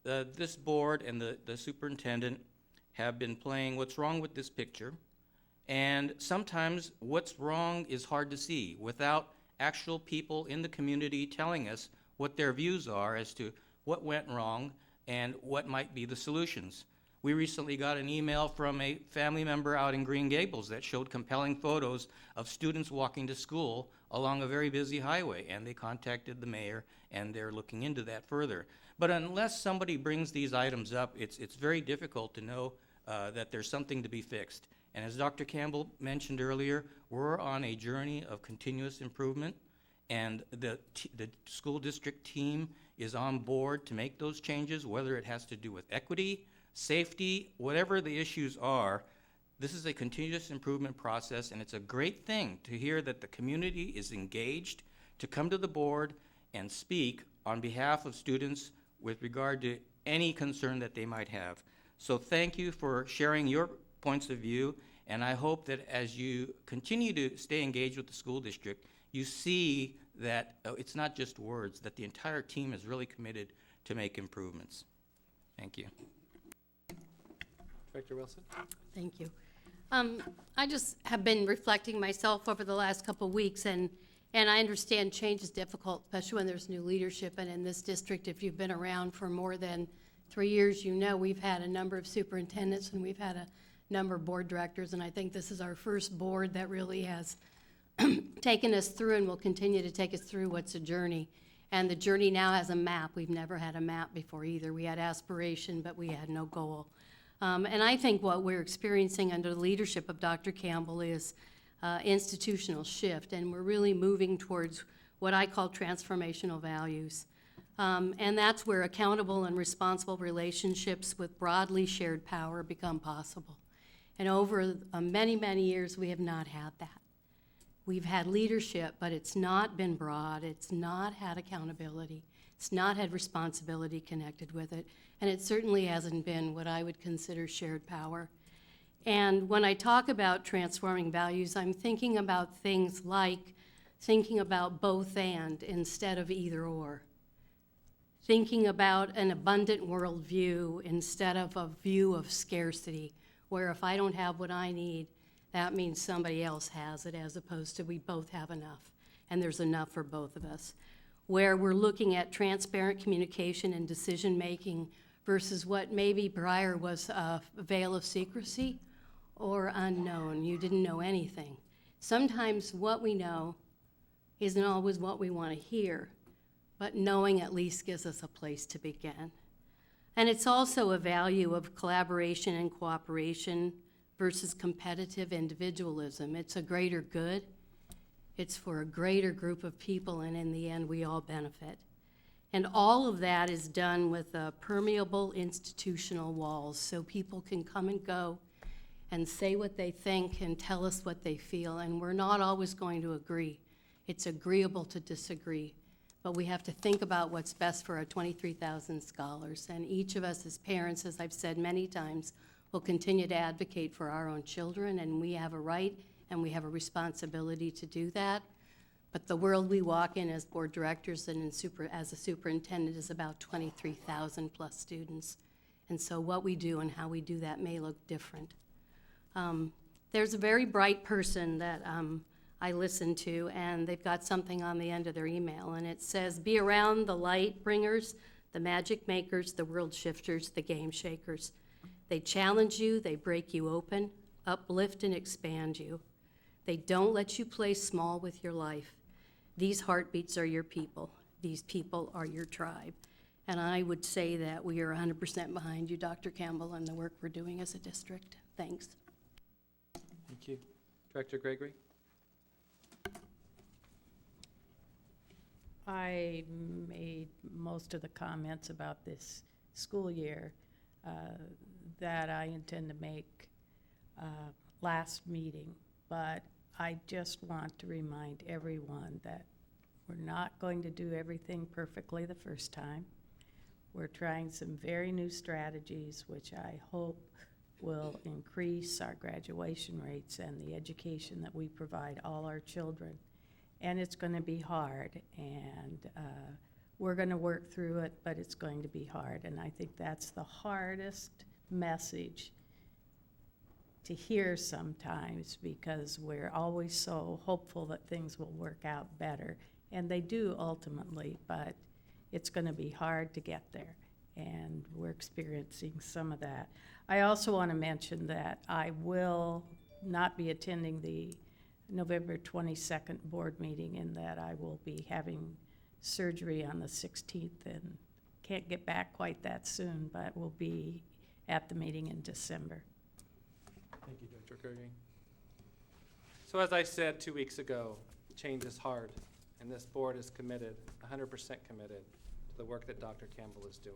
this board and the superintendent have been playing what's wrong with this picture, and sometimes what's wrong is hard to see without actual people in the community telling us what their views are as to what went wrong and what might be the solutions. We recently got an email from a family member out in Green Gables that showed compelling photos of students walking to school along a very busy highway, and they contacted the mayor, and they're looking into that further. But unless somebody brings these items up, it's very difficult to know that there's something to be fixed. And as Dr. Campbell mentioned earlier, we're on a journey of continuous improvement, and the school district team is on board to make those changes, whether it has to do with equity, safety, whatever the issues are. This is a continuous improvement process, and it's a great thing to hear that the community is engaged to come to the board and speak on behalf of students with regard to any concern that they might have. So thank you for sharing your points of view, and I hope that as you continue to stay engaged with the school district, you see that it's not just words, that the entire team is really committed to make improvements. Thank you. Director Wilson? Thank you. I just have been reflecting myself over the last couple of weeks, and I understand change is difficult, especially when there's new leadership. And in this district, if you've been around for more than 3 years, you know we've had a number of superintendents and we've had a number of board directors, and I think this is our first board that really has taken us through and will continue to take us through what's a journey. And the journey now has a map. We've never had a map before either. We had aspiration, but we had no goal. And I think what we're experiencing under the leadership of Dr. Campbell is institutional shift, and we're really moving towards what I call transformational values. And that's where accountable and responsible relationships with broadly shared power become possible. And over many, many years, we have not had that. We've had leadership, but it's not been broad, it's not had accountability, it's not had responsibility connected with it, and it certainly hasn't been what I would consider shared power. And when I talk about transforming values, I'm thinking about things like thinking about both and instead of either or. thinking about an abundant worldview instead of a view of scarcity, where if I don't have what I need, that means somebody else has it, as opposed to we both have enough, and there's enough for both of us. Where we're looking at transparent communication and decision-making versus what maybe prior was a veil of secrecy or unknown. You didn't know anything. Sometimes what we know isn't always what we want to hear, but knowing at least gives us a place to begin. And it's also a value of collaboration and cooperation versus competitive individualism. It's a greater good. It's for a greater group of people, and in the end, we all benefit. And all of that is done with permeable institutional walls, so people can come and go and say what they think and tell us what they feel, and we're not always going to agree. It's agreeable to disagree, but we have to think about what's best for our 23,000 scholars, and each of us as parents, as I've said many times, will continue to advocate for our own children, and we have a right and we have a responsibility to do that. But the world we walk in as board directors and as a superintendent is about 23,000 plus students. And so what we do and how we do that may look different. There's a very bright person that I listen to, and they've got something on the end of their email, and it says, be around the light bringers, the magic makers, the world shifters, the game shakers. They challenge you, they break you open, uplift and expand you. They don't let you play small with your life. These heartbeats are your people. These people are your tribe. And I would say that we are 100% behind you, Dr. Campbell, and the work we're doing as a district. Thanks. Thank you. Director Gregory? I made most of the comments about this school year that I intend to make last meeting, but I just want to remind everyone that we're not going to do everything perfectly the first time. We're trying some very new strategies, which I hope will increase our graduation rates and the education that we provide all our children. And it's going to be hard, and we're going to work through it, but it's going to be hard. And I think that's the hardest message to hear sometimes, because we're always so hopeful that things will work out better. And they do ultimately, but it's going to be hard to get there. And we're experiencing some of that. I also want to mention that I will not be attending the November 22nd board meeting, in that I will be having surgery on the 16th and can't get back quite that soon, but will be at the meeting in December. Thank you, Dr. Gregory. So as I said 2 weeks ago, change is hard, and this board is committed, 100% committed, to the work that Dr. Campbell is doing.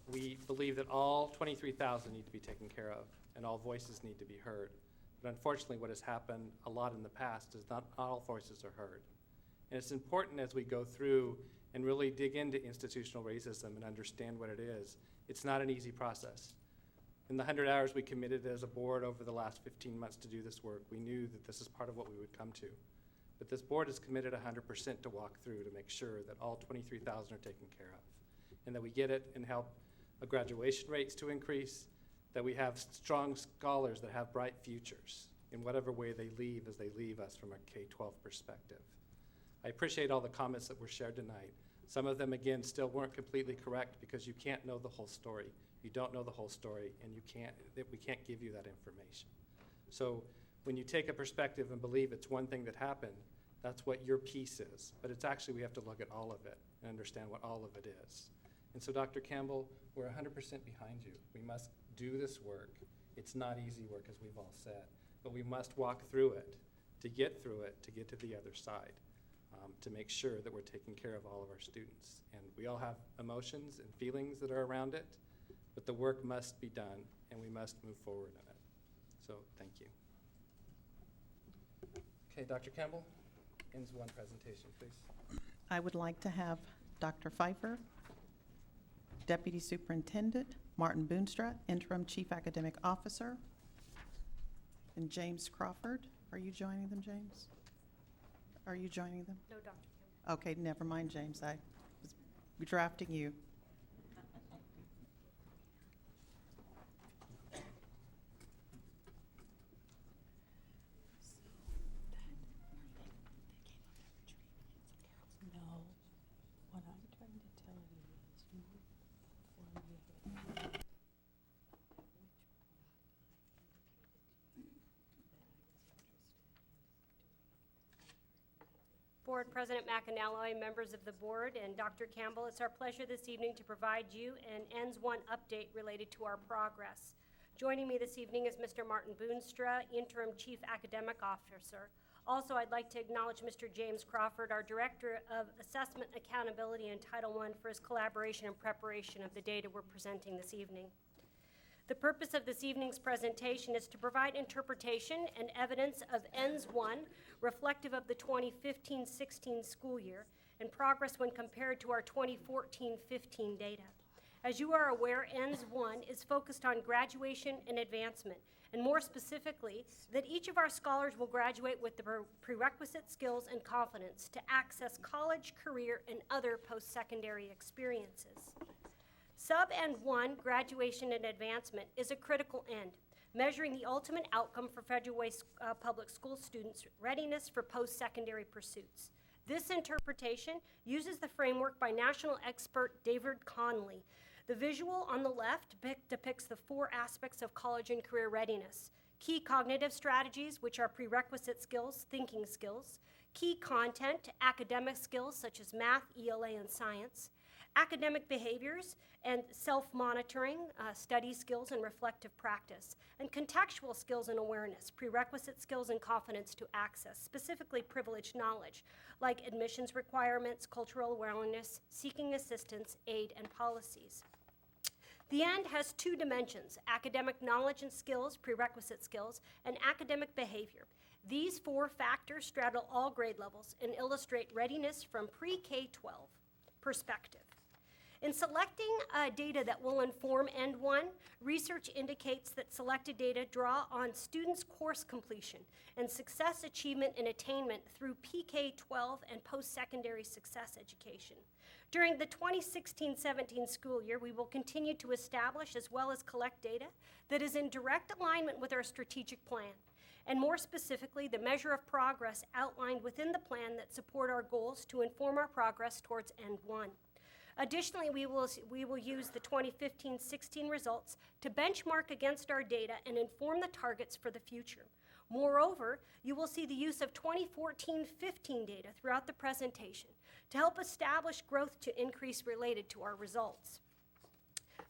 We believe that all 23,000 need to be taken care of, and all voices need to be heard. But unfortunately, what has happened a lot in the past is not all voices are heard. And it's important as we go through and really dig into institutional racism and understand what it is. It's not an easy process. In the 100 hours we committed as a board over the last 15 months to do this work, we knew that this is part of what we would come to. But this board is committed 100% to walk through to make sure that all 23,000 are taken care of, and that we get it and help graduation rates to increase, that we have strong scholars that have bright futures in whatever way they leave as they leave us from a K-12 perspective. I appreciate all the comments that were shared tonight. Some of them, again, still weren't completely correct because you can't know the whole story. You don't know the whole story, and we can't give you that information. So when you take a perspective and believe it's one thing that happened, that's what your piece is. But it's actually, we have to look at all of it and understand what all of it is. And so, Dr. Campbell, we're 100% behind you. We must do this work. It's not easy work, as we've all said, but we must walk through it, to get to the other side, to make sure that we're taking care of all of our students. And we all have emotions and feelings that are around it, but the work must be done, and we must move forward in it. So, thank you. Okay, Dr. Campbell, ends one presentation, please. I would like to have Dr. Pfeiffer, Deputy Superintendent, Martin Boonstrat, Interim Chief Academic Officer, and James Crawford. Are you joining them, James? Are you joining them? No, Dr. Okay, never mind, James. I was drafting you. Board President McAnally, members of the board, and Dr. Campbell, it's our pleasure this evening to provide you an ENDS 1 update related to our progress. Joining me this evening is Mr. Martin Boonstra, Interim Chief Academic Officer. Also, I'd like to acknowledge Mr. James Crawford, our Director of Assessment Accountability in Title I, for his collaboration and preparation of the data we're presenting this evening. The purpose of this evening's presentation is to provide interpretation and evidence of ENDS 1 reflective of the 2015-16 school year and progress when compared to our 2014-15 data. As you are aware, ENDS 1 is focused on graduation and advancement, and more specifically, that each of our scholars will graduate with the prerequisite skills and confidence to access college, career, and other post-secondary experiences. Sub-END 1, graduation and advancement, is a critical end, measuring the ultimate outcome for Federal Way public school students' readiness for post-secondary pursuits. This interpretation uses the framework by national expert David Conley. The visual on the left depicts the 4 aspects of college and career readiness: key cognitive strategies, which are prerequisite skills, thinking skills; key content, academic skills such as math, ELA, and science; academic behaviors and self-monitoring, study skills and reflective practice; and contextual skills and awareness, prerequisite skills and confidence to access, specifically privileged knowledge, like admissions requirements, cultural awareness, seeking assistance, aid, and policies. The END has 2 dimensions: academic knowledge and skills, prerequisite skills, and academic behavior. These 4 factors straddle all grade levels and illustrate readiness from pre-K-12 perspective. In selecting data that will inform END 1, research indicates that selected data draw on students' course completion and success achievement and attainment through PK-12 and post-secondary success education. During the 2016-17 school year, we will continue to establish as well as collect data that is in direct alignment with our strategic plan, and more specifically, the measure of progress outlined within the plan that support our goals to inform our progress towards END 1. Additionally, we will use the 2015-16 results to benchmark against our data and inform the targets for the future. Moreover, you will see the use of 2014-15 data throughout the presentation to help establish growth to increase related to our results.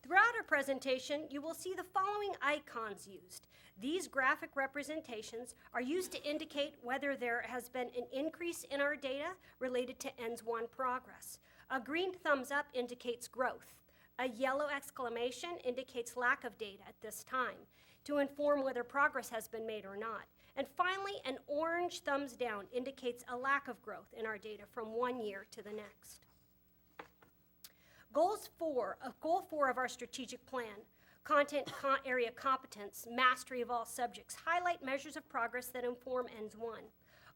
Throughout our presentation, you will see the following icons used. These graphic representations are used to indicate whether there has been an increase in our data related to ENDS 1 progress. A green thumbs up indicates growth. A yellow exclamation indicates lack of data at this time, to inform whether progress has been made or not. And finally, an orange thumbs down indicates a lack of growth in our data from one year to the next. Goal 4 of our strategic plan, content area competence, mastery of all subjects, highlight measures of progress that inform ENDS 1.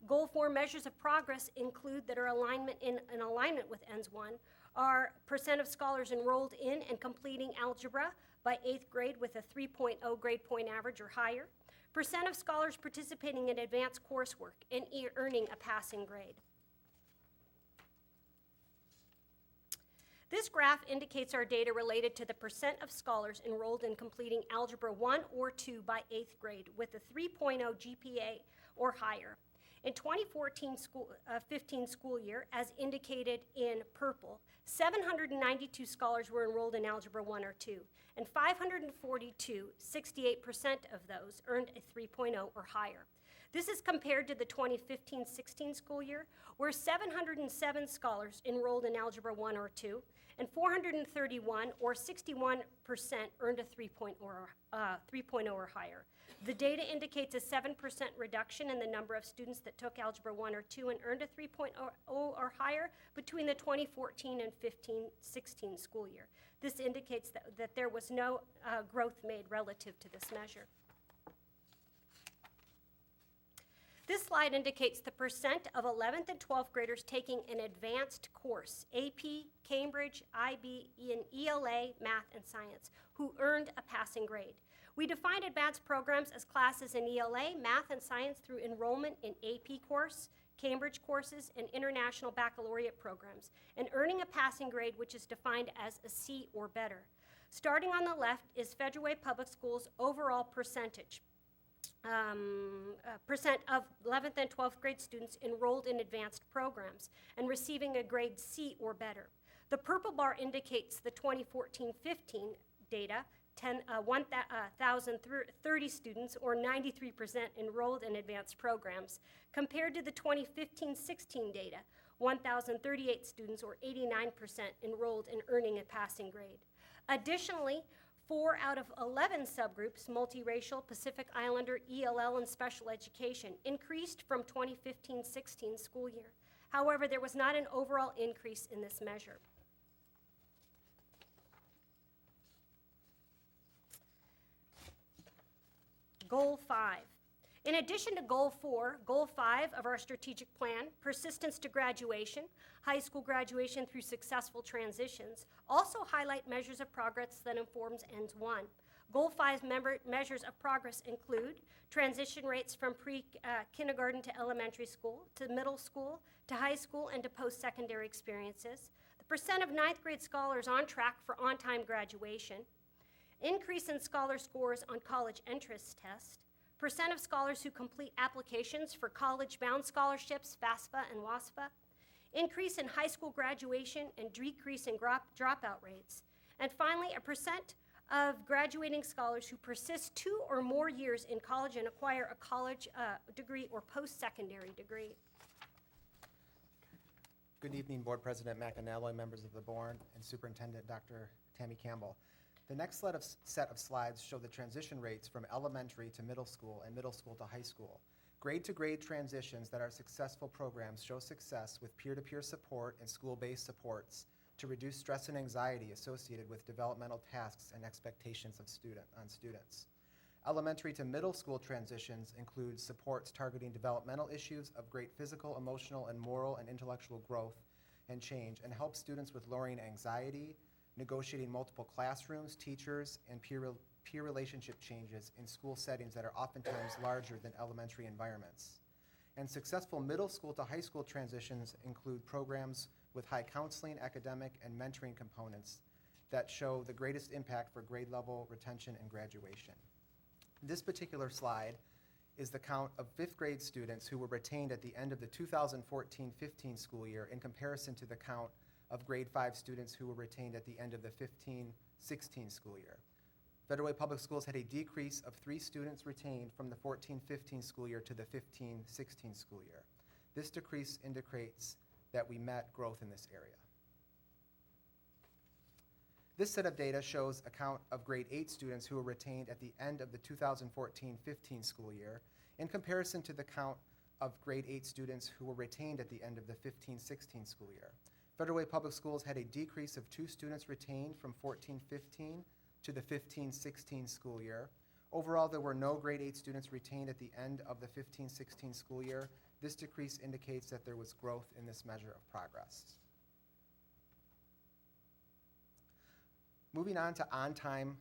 Goal 4 measures of progress include that are in alignment with ENDS 1 are percent of scholars enrolled in and completing algebra by 8th grade with a 3.0 grade point average or higher, percent of scholars participating in advanced coursework and earning a passing grade. This graph indicates our data related to the percent of scholars enrolled in completing Algebra 1 or 2 by 8th grade with a 3.0 GPA or higher. In 2014-15 school year, as indicated in purple, 792 scholars were enrolled in Algebra 1 or 2, and 542, 68% of those, earned a 3.0 or higher. This is compared to the 2015-16 school year, where 707 scholars enrolled in Algebra 1 or 2, and 431, or 61%, earned a 3.0 or higher. The data indicates a 7% reduction in the number of students that took Algebra 1 or 2 and earned a 3.0 or higher between the 2014 and 15-16 school year. This indicates that there was no growth made relative to this measure. This slide indicates the percent of 11th and 12th graders taking an advanced course, AP, Cambridge, IB, and ELA, math, and science, who earned a passing grade. We define advanced programs as classes in ELA, math, and science through enrollment in AP course, Cambridge courses, and international baccalaureate programs, and earning a passing grade which is defined as a C or better. Starting on the left is Federal Way Public Schools' overall percentage. Percent of 11th and 12th grade students enrolled in advanced programs and receiving a grade C or better. The purple bar indicates the 2014-15 data, 1,030 students, or 93% enrolled in advanced programs, compared to the 2015-16 data, 1,038 students, or 89% enrolled in earning a passing grade. Additionally, 4 out of 11 subgroups, multiracial, Pacific Islander, ELL, and special education, increased from 2015-16 school year. However, there was not an overall increase in this measure. Goal 5. In addition to Goal 4, Goal 5 of our strategic plan, persistence to graduation, high school graduation through successful transitions, also highlight measures of progress that informs ENDS 1. Goal 5 measures of progress include transition rates from pre-kindergarten to elementary school, to middle school, to high school, and to post-secondary experiences, the percent of 9th grade scholars on track for on-time graduation, increase in scholar scores on college entrance test, percent of scholars who complete applications for college-bound scholarships, FAFSA and WASFA, increase in high school graduation and decrease in dropout rates, and finally, a percent of graduating scholars who persist 2 or more years in college and acquire a college degree or post-secondary degree. Good evening, Board President McAnally, members of the board, and Superintendent Dr. Tammy Campbell. The next set of slides show the transition rates from elementary to middle school and middle school to high school. Grade-to-grade transitions that are successful programs show success with peer-to-peer support and school-based supports to reduce stress and anxiety associated with developmental tasks and expectations of students. Elementary to middle school transitions include supports targeting developmental issues of great physical, emotional, and moral and intellectual growth and change, and help students with lowering anxiety, negotiating multiple classrooms, teachers, and peer relationship changes in school settings that are oftentimes larger than elementary environments. And successful middle school to high school transitions include programs with high counseling, academic, and mentoring components that show the greatest impact for grade level retention and graduation. This particular slide is the count of 5th grade students who were retained at the end of the 2014-15 school year in comparison to the count of grade 5 students who were retained at the end of the 15-16 school year. Federal Way Public Schools had a decrease of 3 students retained from the 14-15 school year to the 15-16 school year. This decrease indicates that we met growth in this area. This set of data shows a count of grade 8 students who were retained at the end of the 2014-15 school year in comparison to the count of grade 8 students who were retained at the end of the 15-16 school year. Federal Way Public Schools had a decrease of 2 students retained from 14-15 to the 15-16 school year. Overall, there were no grade 8 students retained at the end of the 15-16 school year. This decrease indicates that there was growth in this measure of progress. Moving on to on-time.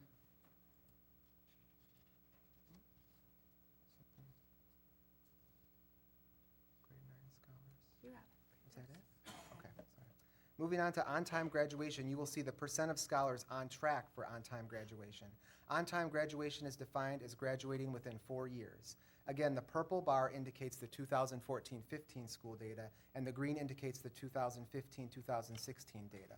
Is that it? Okay, sorry. Moving on to on-time graduation, you will see the percent of scholars on track for on-time graduation. On-time graduation is defined as graduating within 4 years. Again, the purple bar indicates the 2014-15 school data, and the green indicates the 2015-2016 data.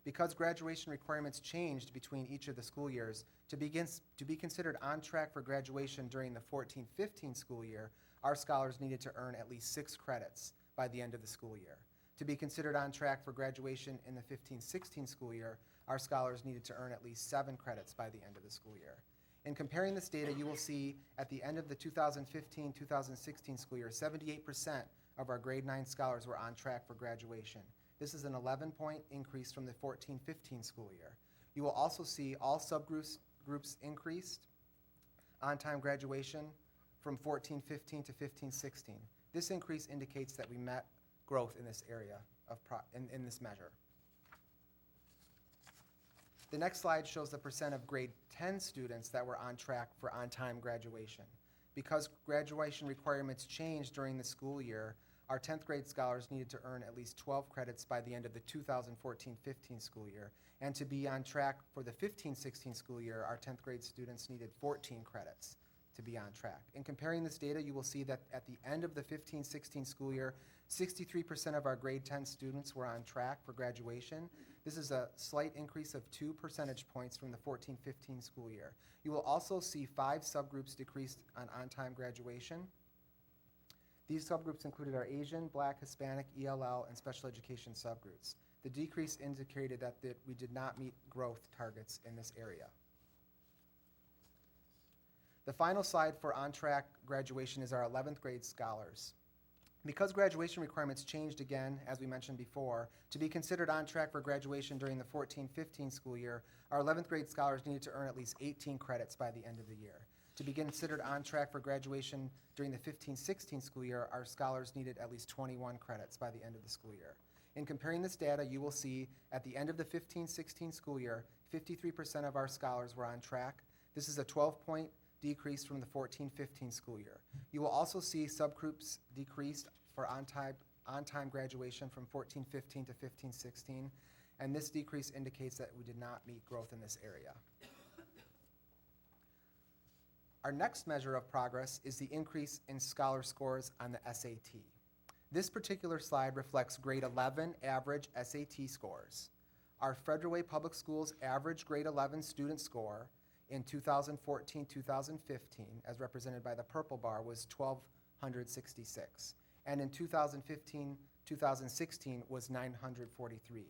Because graduation requirements changed between each of the school years, to be considered on track for graduation during the 14-15 school year, our scholars needed to earn at least 6 credits by the end of the school year. To be considered on track for graduation in the 15-16 school year, our scholars needed to earn at least 7 credits by the end of the school year. In comparing this data, you will see at the end of the 2015-2016 school year, 78% of our grade 9 scholars were on track for graduation. This is an 11-point increase from the 14-15 school year. You will also see all subgroups increased. On-time graduation from 14-15 to 15-16. This increase indicates that we met growth in this area in this measure. The next slide shows the percent of grade 10 students that were on track for on-time graduation. Because graduation requirements changed during the school year, our 10th grade scholars needed to earn at least 12 credits by the end of the 2014-15 school year. And to be on track for the 15-16 school year, our 10th grade students needed 14 credits to be on track. In comparing this data, you will see that at the end of the 15-16 school year, 63% of our grade 10 students were on track for graduation. This is a slight increase of 2 percentage points from the 14-15 school year. You will also see 5 subgroups decreased on-time graduation. These subgroups included our Asian, Black, Hispanic, ELL, and special education subgroups. The decrease indicated that we did not meet growth targets in this area. The final slide for on-track graduation is our 11th grade scholars. Because graduation requirements changed again, as we mentioned before, to be considered on track for graduation during the 14-15 school year, our 11th grade scholars needed to earn at least 18 credits by the end of the year. To be considered on track for graduation during the 15-16 school year, our scholars needed at least 21 credits by the end of the school year. In comparing this data, you will see at the end of the 15-16 school year, 53% of our scholars were on track. This is a 12-point decrease from the 14-15 school year. You will also see subgroups decreased for on-time graduation from 14-15 to 15-16, and this decrease indicates that we did not meet growth in this area. Our next measure of progress is the increase in scholar scores on the SAT. This particular slide reflects grade 11 average SAT scores. Our Federal Way Public Schools average grade 11 student score in 2014-2015, as represented by the purple bar, was 1,266. And in 2015-2016 was 943.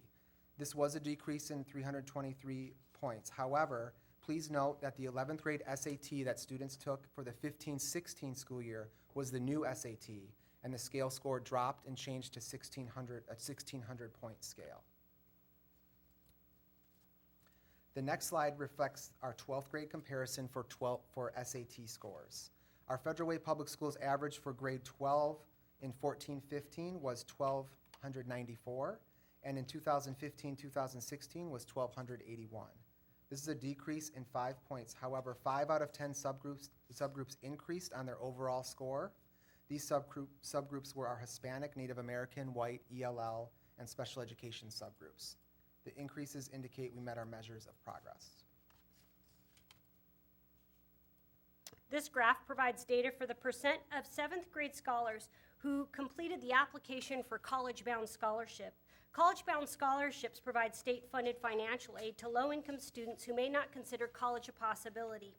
This was a decrease in 323 points. However, please note that the 11th grade SAT that students took for the 15-16 school year was the new SAT, and the scale score dropped and changed to 1,600 point scale. The next slide reflects our 12th grade comparison for SAT scores. Our Federal Way Public Schools average for grade 12 in 14-15 was 1,294, and in 2015-2016 was 1,281. This is a decrease in 5 points. However, 5 out of 10 subgroups increased on their overall score. These subgroups were our Hispanic, Native American, White, ELL, and special education subgroups. The increases indicate we met our measures of progress. This graph provides data for the percent of 7th grade scholars who completed the application for College-Bound Scholarship. College-Bound Scholarships provide state-funded financial aid to low-income students who may not consider college a possibility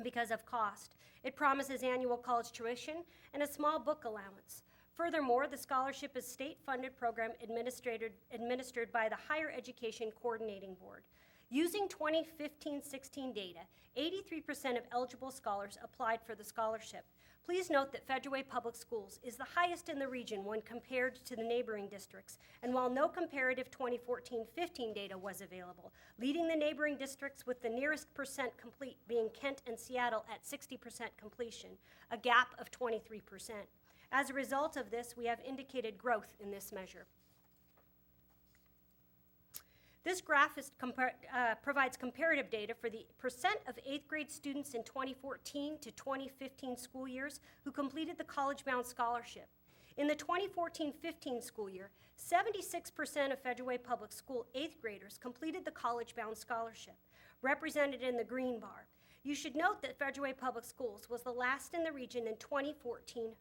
because of cost. It promises annual college tuition and a small book allowance. Furthermore, the scholarship is a state-funded program administered by the Higher Education Coordinating Board. Using 2015-16 data, 83% of eligible scholars applied for the scholarship. Please note that Federal Way Public Schools is the highest in the region when compared to the neighboring districts, and while no comparative 2014-15 data was available, leading the neighboring districts with the nearest percent complete being Kent and Seattle at 60% completion, a gap of 23%. As a result of this, we have indicated growth in this measure. This graph provides comparative data for the percent of 8th grade students in 2014 to 2015 school years who completed the College-Bound Scholarship. In the 2014-15 school year, 76% of Federal Way Public School 8th graders completed the College-Bound Scholarship, represented in the green bar. You should note that Federal Way Public Schools was the last in the region in 2014-15.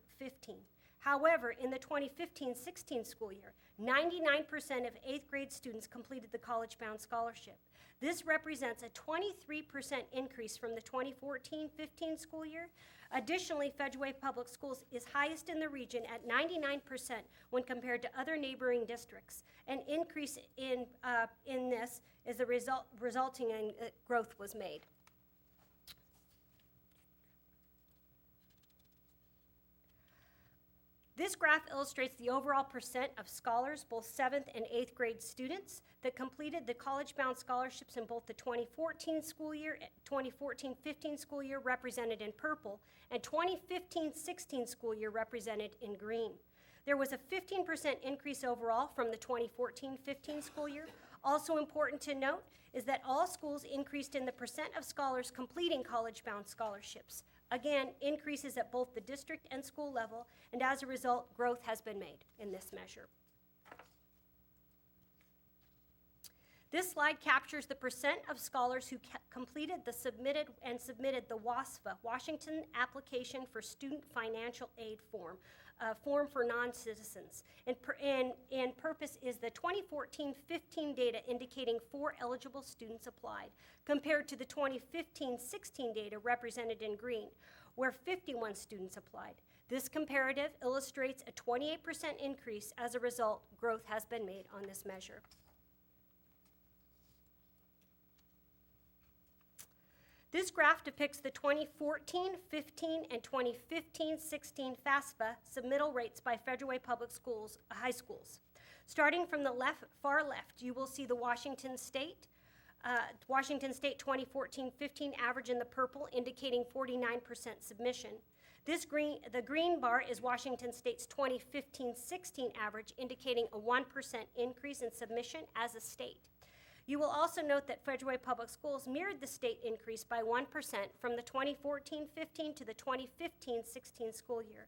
However, in the 2015-16 school year, 99% of 8th grade students completed the College-Bound Scholarship. This represents a 23% increase from the 2014-15 school year. Additionally, Federal Way Public Schools is highest in the region at 99% when compared to other neighboring districts. An increase in this is the resulting in growth was made. This graph illustrates the overall percent of scholars, both 7th and 8th grade students, that completed the college-bound scholarships in both the 2014 school year, 2014-15 school year represented in purple, and 2015-16 school year represented in green. There was a 15% increase overall from the 2014-15 school year. Also important to note is that all schools increased in the percent of scholars completing college-bound scholarships. Again, increases at both the district and school level, and as a result, growth has been made in this measure. This slide captures the percent of scholars who completed the submitted the WASFA, Washington Application for Student Financial Aid form, form for non-citizens. And purpose is the 2014-15 data indicating 4 eligible students applied, compared to the 2015-16 data represented in green, where 51 students applied. This comparative illustrates a 28% increase. As a result, growth has been made on this measure. This graph depicts the 2014-15 and 2015-16 FAFSA submittal rates by Federal Way Public Schools, high schools. Starting from the far left, you will see the Washington State 2014-15 average in the purple, indicating 49% submission. The green bar is Washington State's 2015-16 average, indicating a 1% increase in submission as a state. You will also note that Federal Way Public Schools mirrored the state increase by 1% from the 2014-15 to the 2015-16 school year.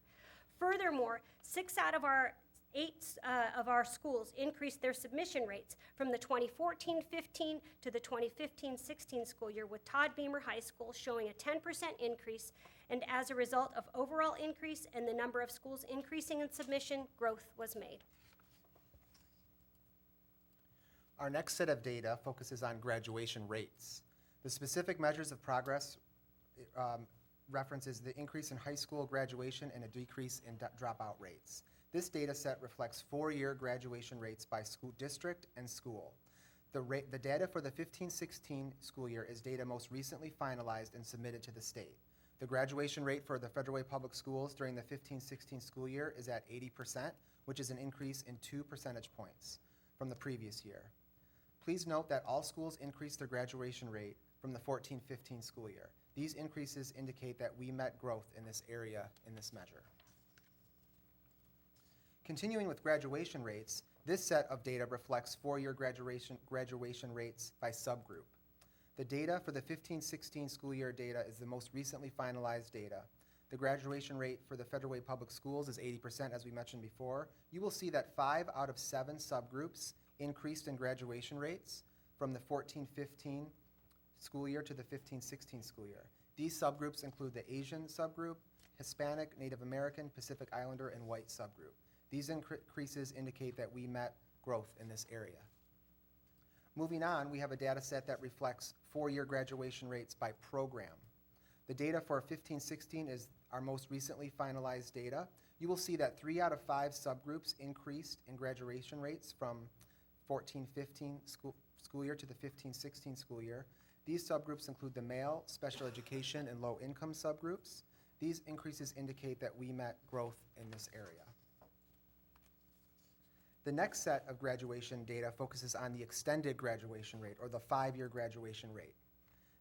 Furthermore, 6 out of our 8 of our schools increased their submission rates from the 2014-15 to the 2015-16 school year, with Todd Beamer High School showing a 10% increase, and as a result of overall increase and the number of schools increasing in submission, growth was made. Our next set of data focuses on graduation rates. The specific measures of progress references the increase in high school graduation and a decrease in dropout rates. This data set reflects 4-year graduation rates by school district and school. The data for the 15-16 school year is data most recently finalized and submitted to the state. The graduation rate for the Federal Way Public Schools during the 15-16 school year is at 80%, which is an increase in 2 percentage points from the previous year. Please note that all schools increased their graduation rate from the 14-15 school year. These increases indicate that we met growth in this area in this measure. Continuing with graduation rates, this set of data reflects 4-year graduation rates by subgroup. The data for the 15-16 school year data is the most recently finalized data. The graduation rate for the Federal Way Public Schools is 80%, as we mentioned before. You will see that 5 out of 7 subgroups increased in graduation rates from the 14-15 school year to the 15-16 school year. These subgroups include the Asian subgroup, Hispanic, Native American, Pacific Islander, and white subgroup. These increases indicate that we met growth in this area. Moving on, we have a data set that reflects 4-year graduation rates by program. The data for 15-16 is our most recently finalized data. You will see that 3 out of 5 subgroups increased in graduation rates from 14-15 school year to the 15-16 school year. These subgroups include the male, special education, and low-income subgroups. These increases indicate that we met growth in this area. The next set of graduation data focuses on the extended graduation rate, or the 5-year graduation rate.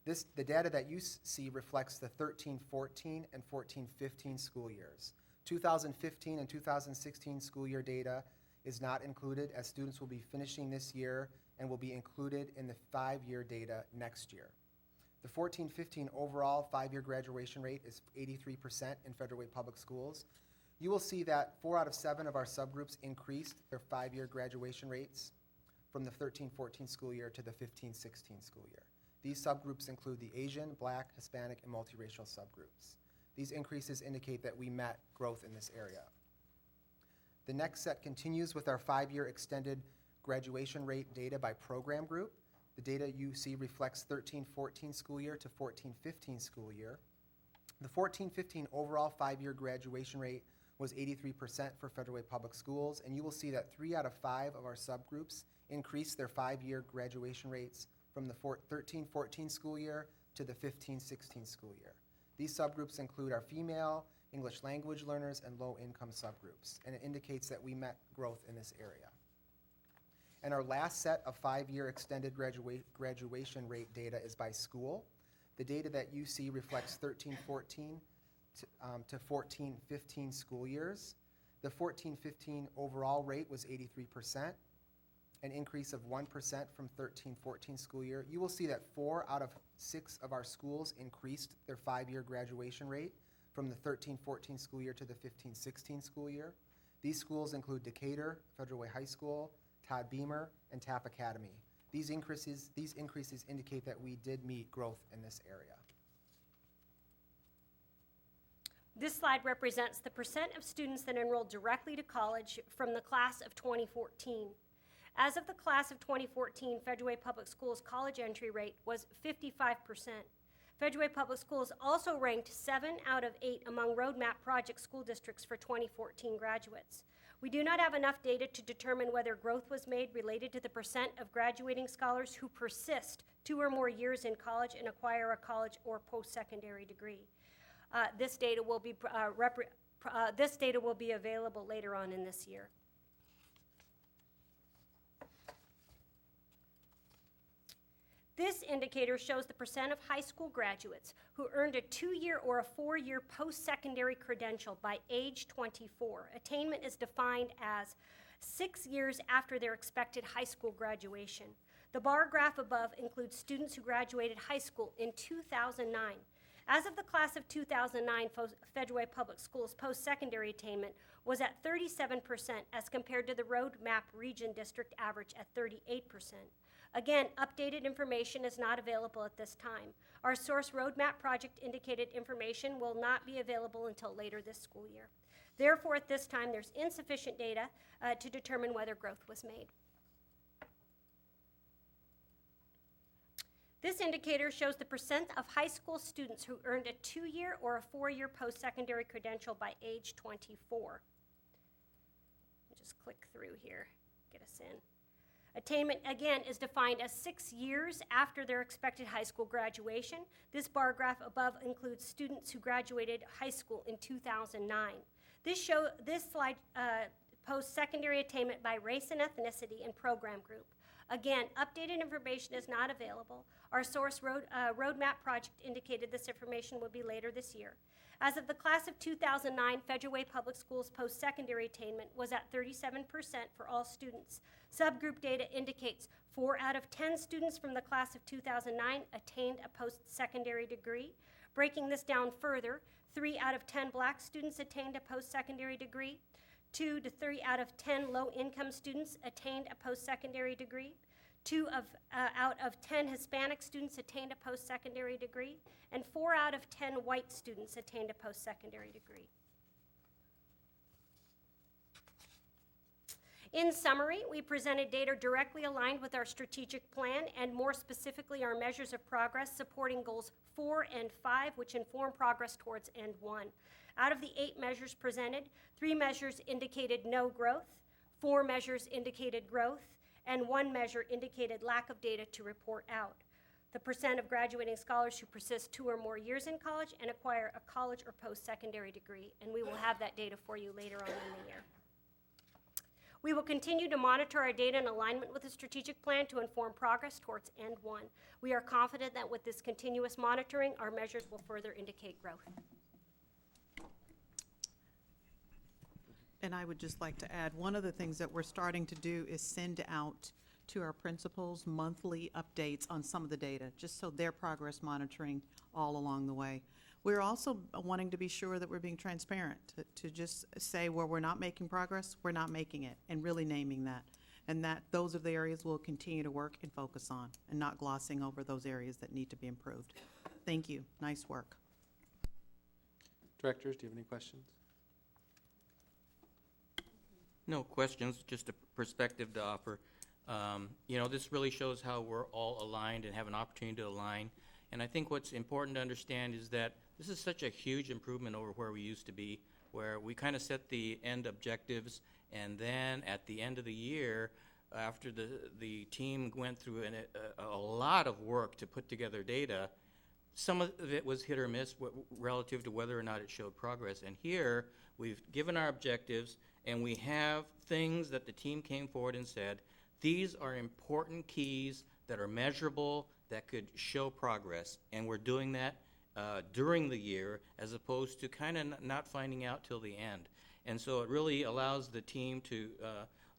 The data that you see reflects the 13-14 and 14-15 school years. 2015 and 2016 school year data is not included, as students will be finishing this year and will be included in the 5-year data next year. The 14-15 overall 5-year graduation rate is 83% in Federal Way Public Schools. You will see that 4 out of 7 of our subgroups increased their 5-year graduation rates from the 13-14 school year to the 15-16 school year. These subgroups include the Asian, Black, Hispanic, and multiracial subgroups. These increases indicate that we met growth in this area. The next set continues with our 5-year extended graduation rate data by program group. The data you see reflects 13-14 school year to 14-15 school year. The 14-15 overall 5-year graduation rate was 83% for Federal Way Public Schools, and you will see that 3 out of 5 of our subgroups increased their 5-year graduation rates from the 13-14 school year to the 15-16 school year. These subgroups include our female, English language learners, and low-income subgroups. And it indicates that we met growth in this area. And our last set of 5-year extended graduation rate data is by school. The data that you see reflects 13-14 to 14-15 school years. The 14-15 overall rate was 83%, an increase of 1% from 13-14 school year. You will see that 4 out of 6 of our schools increased their 5-year graduation rate from the 13-14 school year to the 15-16 school year. These schools include Decatur, Federal Way High School, Todd Beamer, and Tapp Academy. These increases indicate that we did meet growth in this area. This slide represents the percent of students that enrolled directly to college from the class of 2014. As of the class of 2014, Federal Way Public Schools' college entry rate was 55%. Federal Way Public Schools also ranked 7 out of 8 among Roadmap Project school districts for 2014 graduates. We do not have enough data to determine whether growth was made related to the percent of graduating scholars who persist 2 or more years in college and acquire a college or post-secondary degree. This data will be available later on in this year. This indicator shows the percent of high school graduates who earned a 2-year or a 4-year post-secondary credential by age 24. Attainment is defined as 6 years after their expected high school graduation. The bar graph above includes students who graduated high school in 2009. As of the class of 2009, Federal Way Public Schools post-secondary attainment was at 37% as compared to the Roadmap Region District average at 38%. Again, updated information is not available at this time. Our source Roadmap Project indicated information will not be available until later this school year. Therefore, at this time, there's insufficient data to determine whether growth was made. This indicator shows the percent of high school students who earned a 2-year or a 4-year post-secondary credential by age 24. Just click through here, get us in. Attainment, again, is defined as 6 years after their expected high school graduation. This bar graph above includes students who graduated high school in 2009. This slide post-secondary attainment by race and ethnicity and program group. Again, updated information is not available. Our source Roadmap Project indicated this information will be later this year. As of the class of 2009, Federal Way Public Schools post-secondary attainment was at 37% for all students. Subgroup data indicates 4 out of 10 students from the class of 2009 attained a post-secondary degree. Breaking this down further, 3 out of 10 black students attained a post-secondary degree. 2 to 3 out of 10 low-income students attained a post-secondary degree. 2 out of 10 Hispanic students attained a post-secondary degree, and 4 out of 10 white students attained a post-secondary degree. In summary, we presented data directly aligned with our strategic plan and more specifically our measures of progress supporting goals 4 and 5, which inform progress towards end 1. Out of the 8 measures presented, 3 measures indicated no growth, 4 measures indicated growth, and 1 measure indicated lack of data to report out. The percent of graduating scholars who persist 2 or more years in college and acquire a college or post-secondary degree, and we will have that data for you later on in the year. We will continue to monitor our data in alignment with the strategic plan to inform progress towards end 1. We are confident that with this continuous monitoring, our measures will further indicate growth. And I would just like to add, one of the things that we're starting to do is send out to our principals monthly updates on some of the data, just so their progress monitoring all along the way. We're also wanting to be sure that we're being transparent, to just say where we're not making progress, we're not making it, and really naming that. And that those are the areas we'll continue to work and focus on, and not glossing over those areas that need to be improved. Thank you. Nice work. Directors, do you have any questions? No questions, just a perspective to offer. This really shows how we're all aligned and have an opportunity to align. And I think what's important to understand is that this is such a huge improvement over where we used to be, where we kind of set the end objectives, and then at the end of the year, after the team went through a lot of work to put together data, some of it was hit or miss relative to whether or not it showed progress. And here, we've given our objectives, and we have things that the team came forward and said, these are important keys that are measurable, that could show progress. And we're doing that during the year, as opposed to kind of not finding out till the end. And so it really allows the team to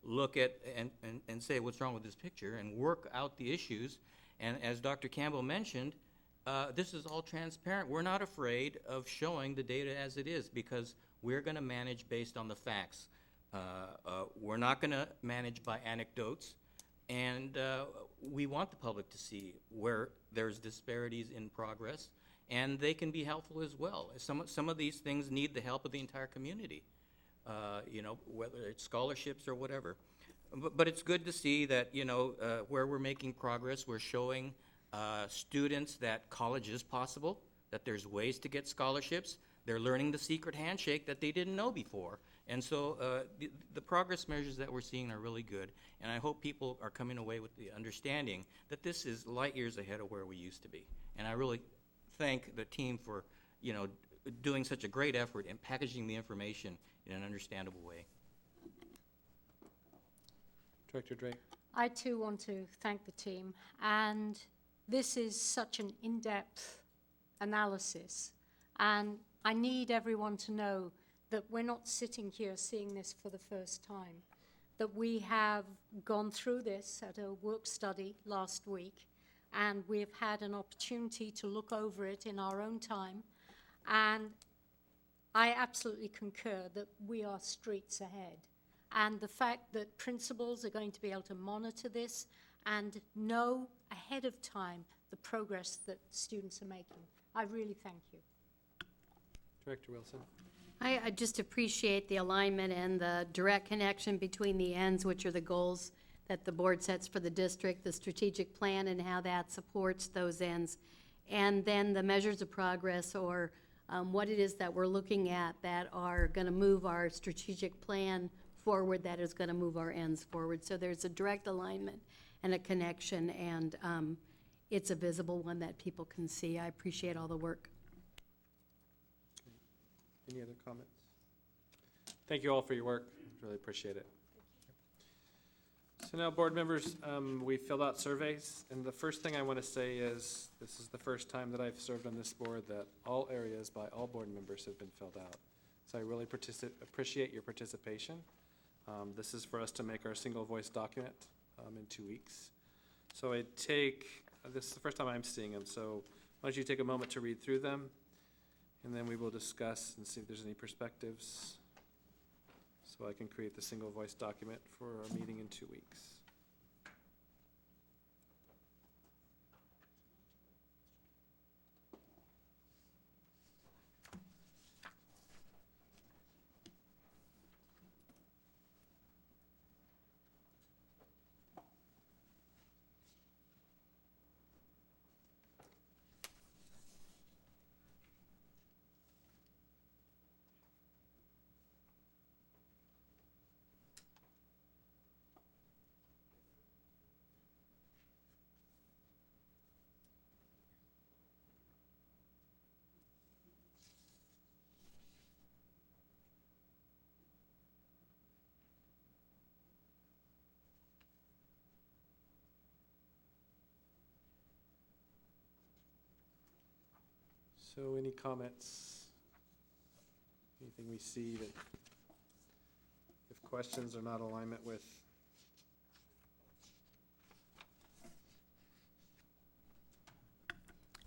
look at and say, what's wrong with this picture, and work out the issues. And as Dr. Campbell mentioned, this is all transparent. We're not afraid of showing the data as it is, because we're going to manage based on the facts. We're not going to manage by anecdotes, and we want the public to see where there's disparities in progress, and they can be helpful as well. Some of these things need the help of the entire community, whether it's scholarships or whatever. But it's good to see that, where we're making progress, we're showing students that college is possible, that there's ways to get scholarships. They're learning the secret handshake that they didn't know before. And so the progress measures that we're seeing are really good. And I hope people are coming away with the understanding that this is light years ahead of where we used to be. And I really thank the team for, doing such a great effort in packaging the information in an understandable way. Director Drake. I too want to thank the team, and this is such an in-depth analysis, and I need everyone to know that we're not sitting here seeing this for the first time, that we have gone through this at a work study last week, and we've had an opportunity to look over it in our own time, and I absolutely concur that we are streets ahead. And the fact that principals are going to be able to monitor this and know ahead of time the progress that students are making. I really thank you. Director Wilson. I just appreciate the alignment and the direct connection between the ends, which are the goals that the board sets for the district, the strategic plan and how that supports those ends, and then the measures of progress, or what it is that we're looking at that are going to move our strategic plan forward, that is going to move our ends forward. So there's a direct alignment and a connection, and it's a visible one that people can see. I appreciate all the work. Any other comments? Thank you all for your work. Really appreciate it. So now, board members, we filled out surveys, and the first thing I want to say is this is the first time that I've served on this board that all areas by all board members have been filled out. So I really appreciate your participation. This is for us to make our single voice document in 2 weeks. So this is the first time I'm seeing them, so why don't you take a moment to read through them, and then we will discuss and see if there's any perspectives, so I can create the single voice document for our meeting in 2 weeks. So any comments? Anything we see that, if questions are not in alignment with?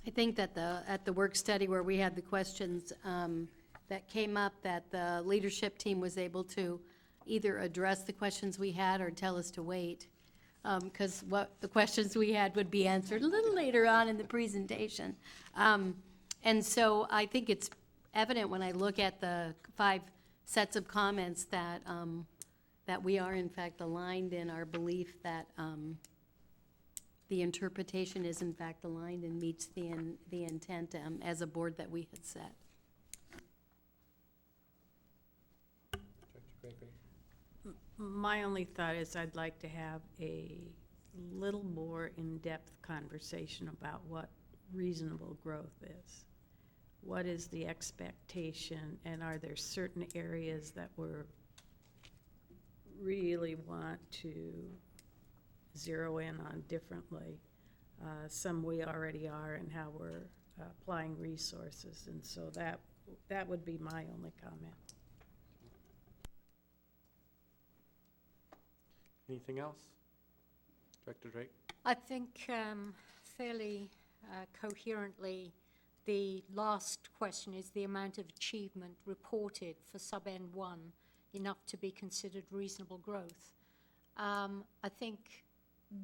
I think that at the work study where we had the questions that came up, that the leadership team was able to either address the questions we had or tell us to wait, because what the questions we had would be answered a little later on in the presentation. And so I think it's evident when I look at the 5 sets of comments that that we are in fact aligned in our belief that the interpretation is in fact aligned and meets the intent as a board that we had set. My only thought is I'd like to have a little more in-depth conversation about what reasonable growth is. What is the expectation, and are there certain areas that we're really want to zero in on differently? Some we already are, and how we're applying resources, and so that would be my only comment. Anything else? Director Drake? I think fairly coherently, the last question is the amount of achievement reported for sub N1 enough to be considered reasonable growth. I think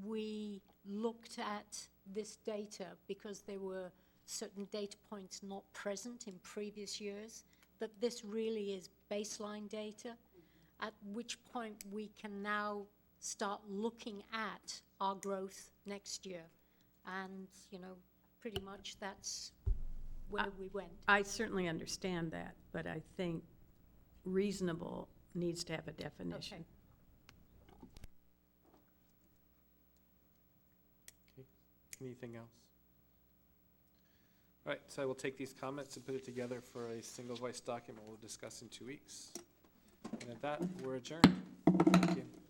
we looked at this data because there were certain data points not present in previous years, that this really is baseline data, at which point we can now start looking at our growth next year. And, you know, pretty much that's where we went. I certainly understand that, but I think reasonable needs to have a definition. Okay. Okay. Anything else? All right, so I will take these comments and put it together for a single voice document we'll discuss in 2 weeks. And at that, we're adjourned. Thank you.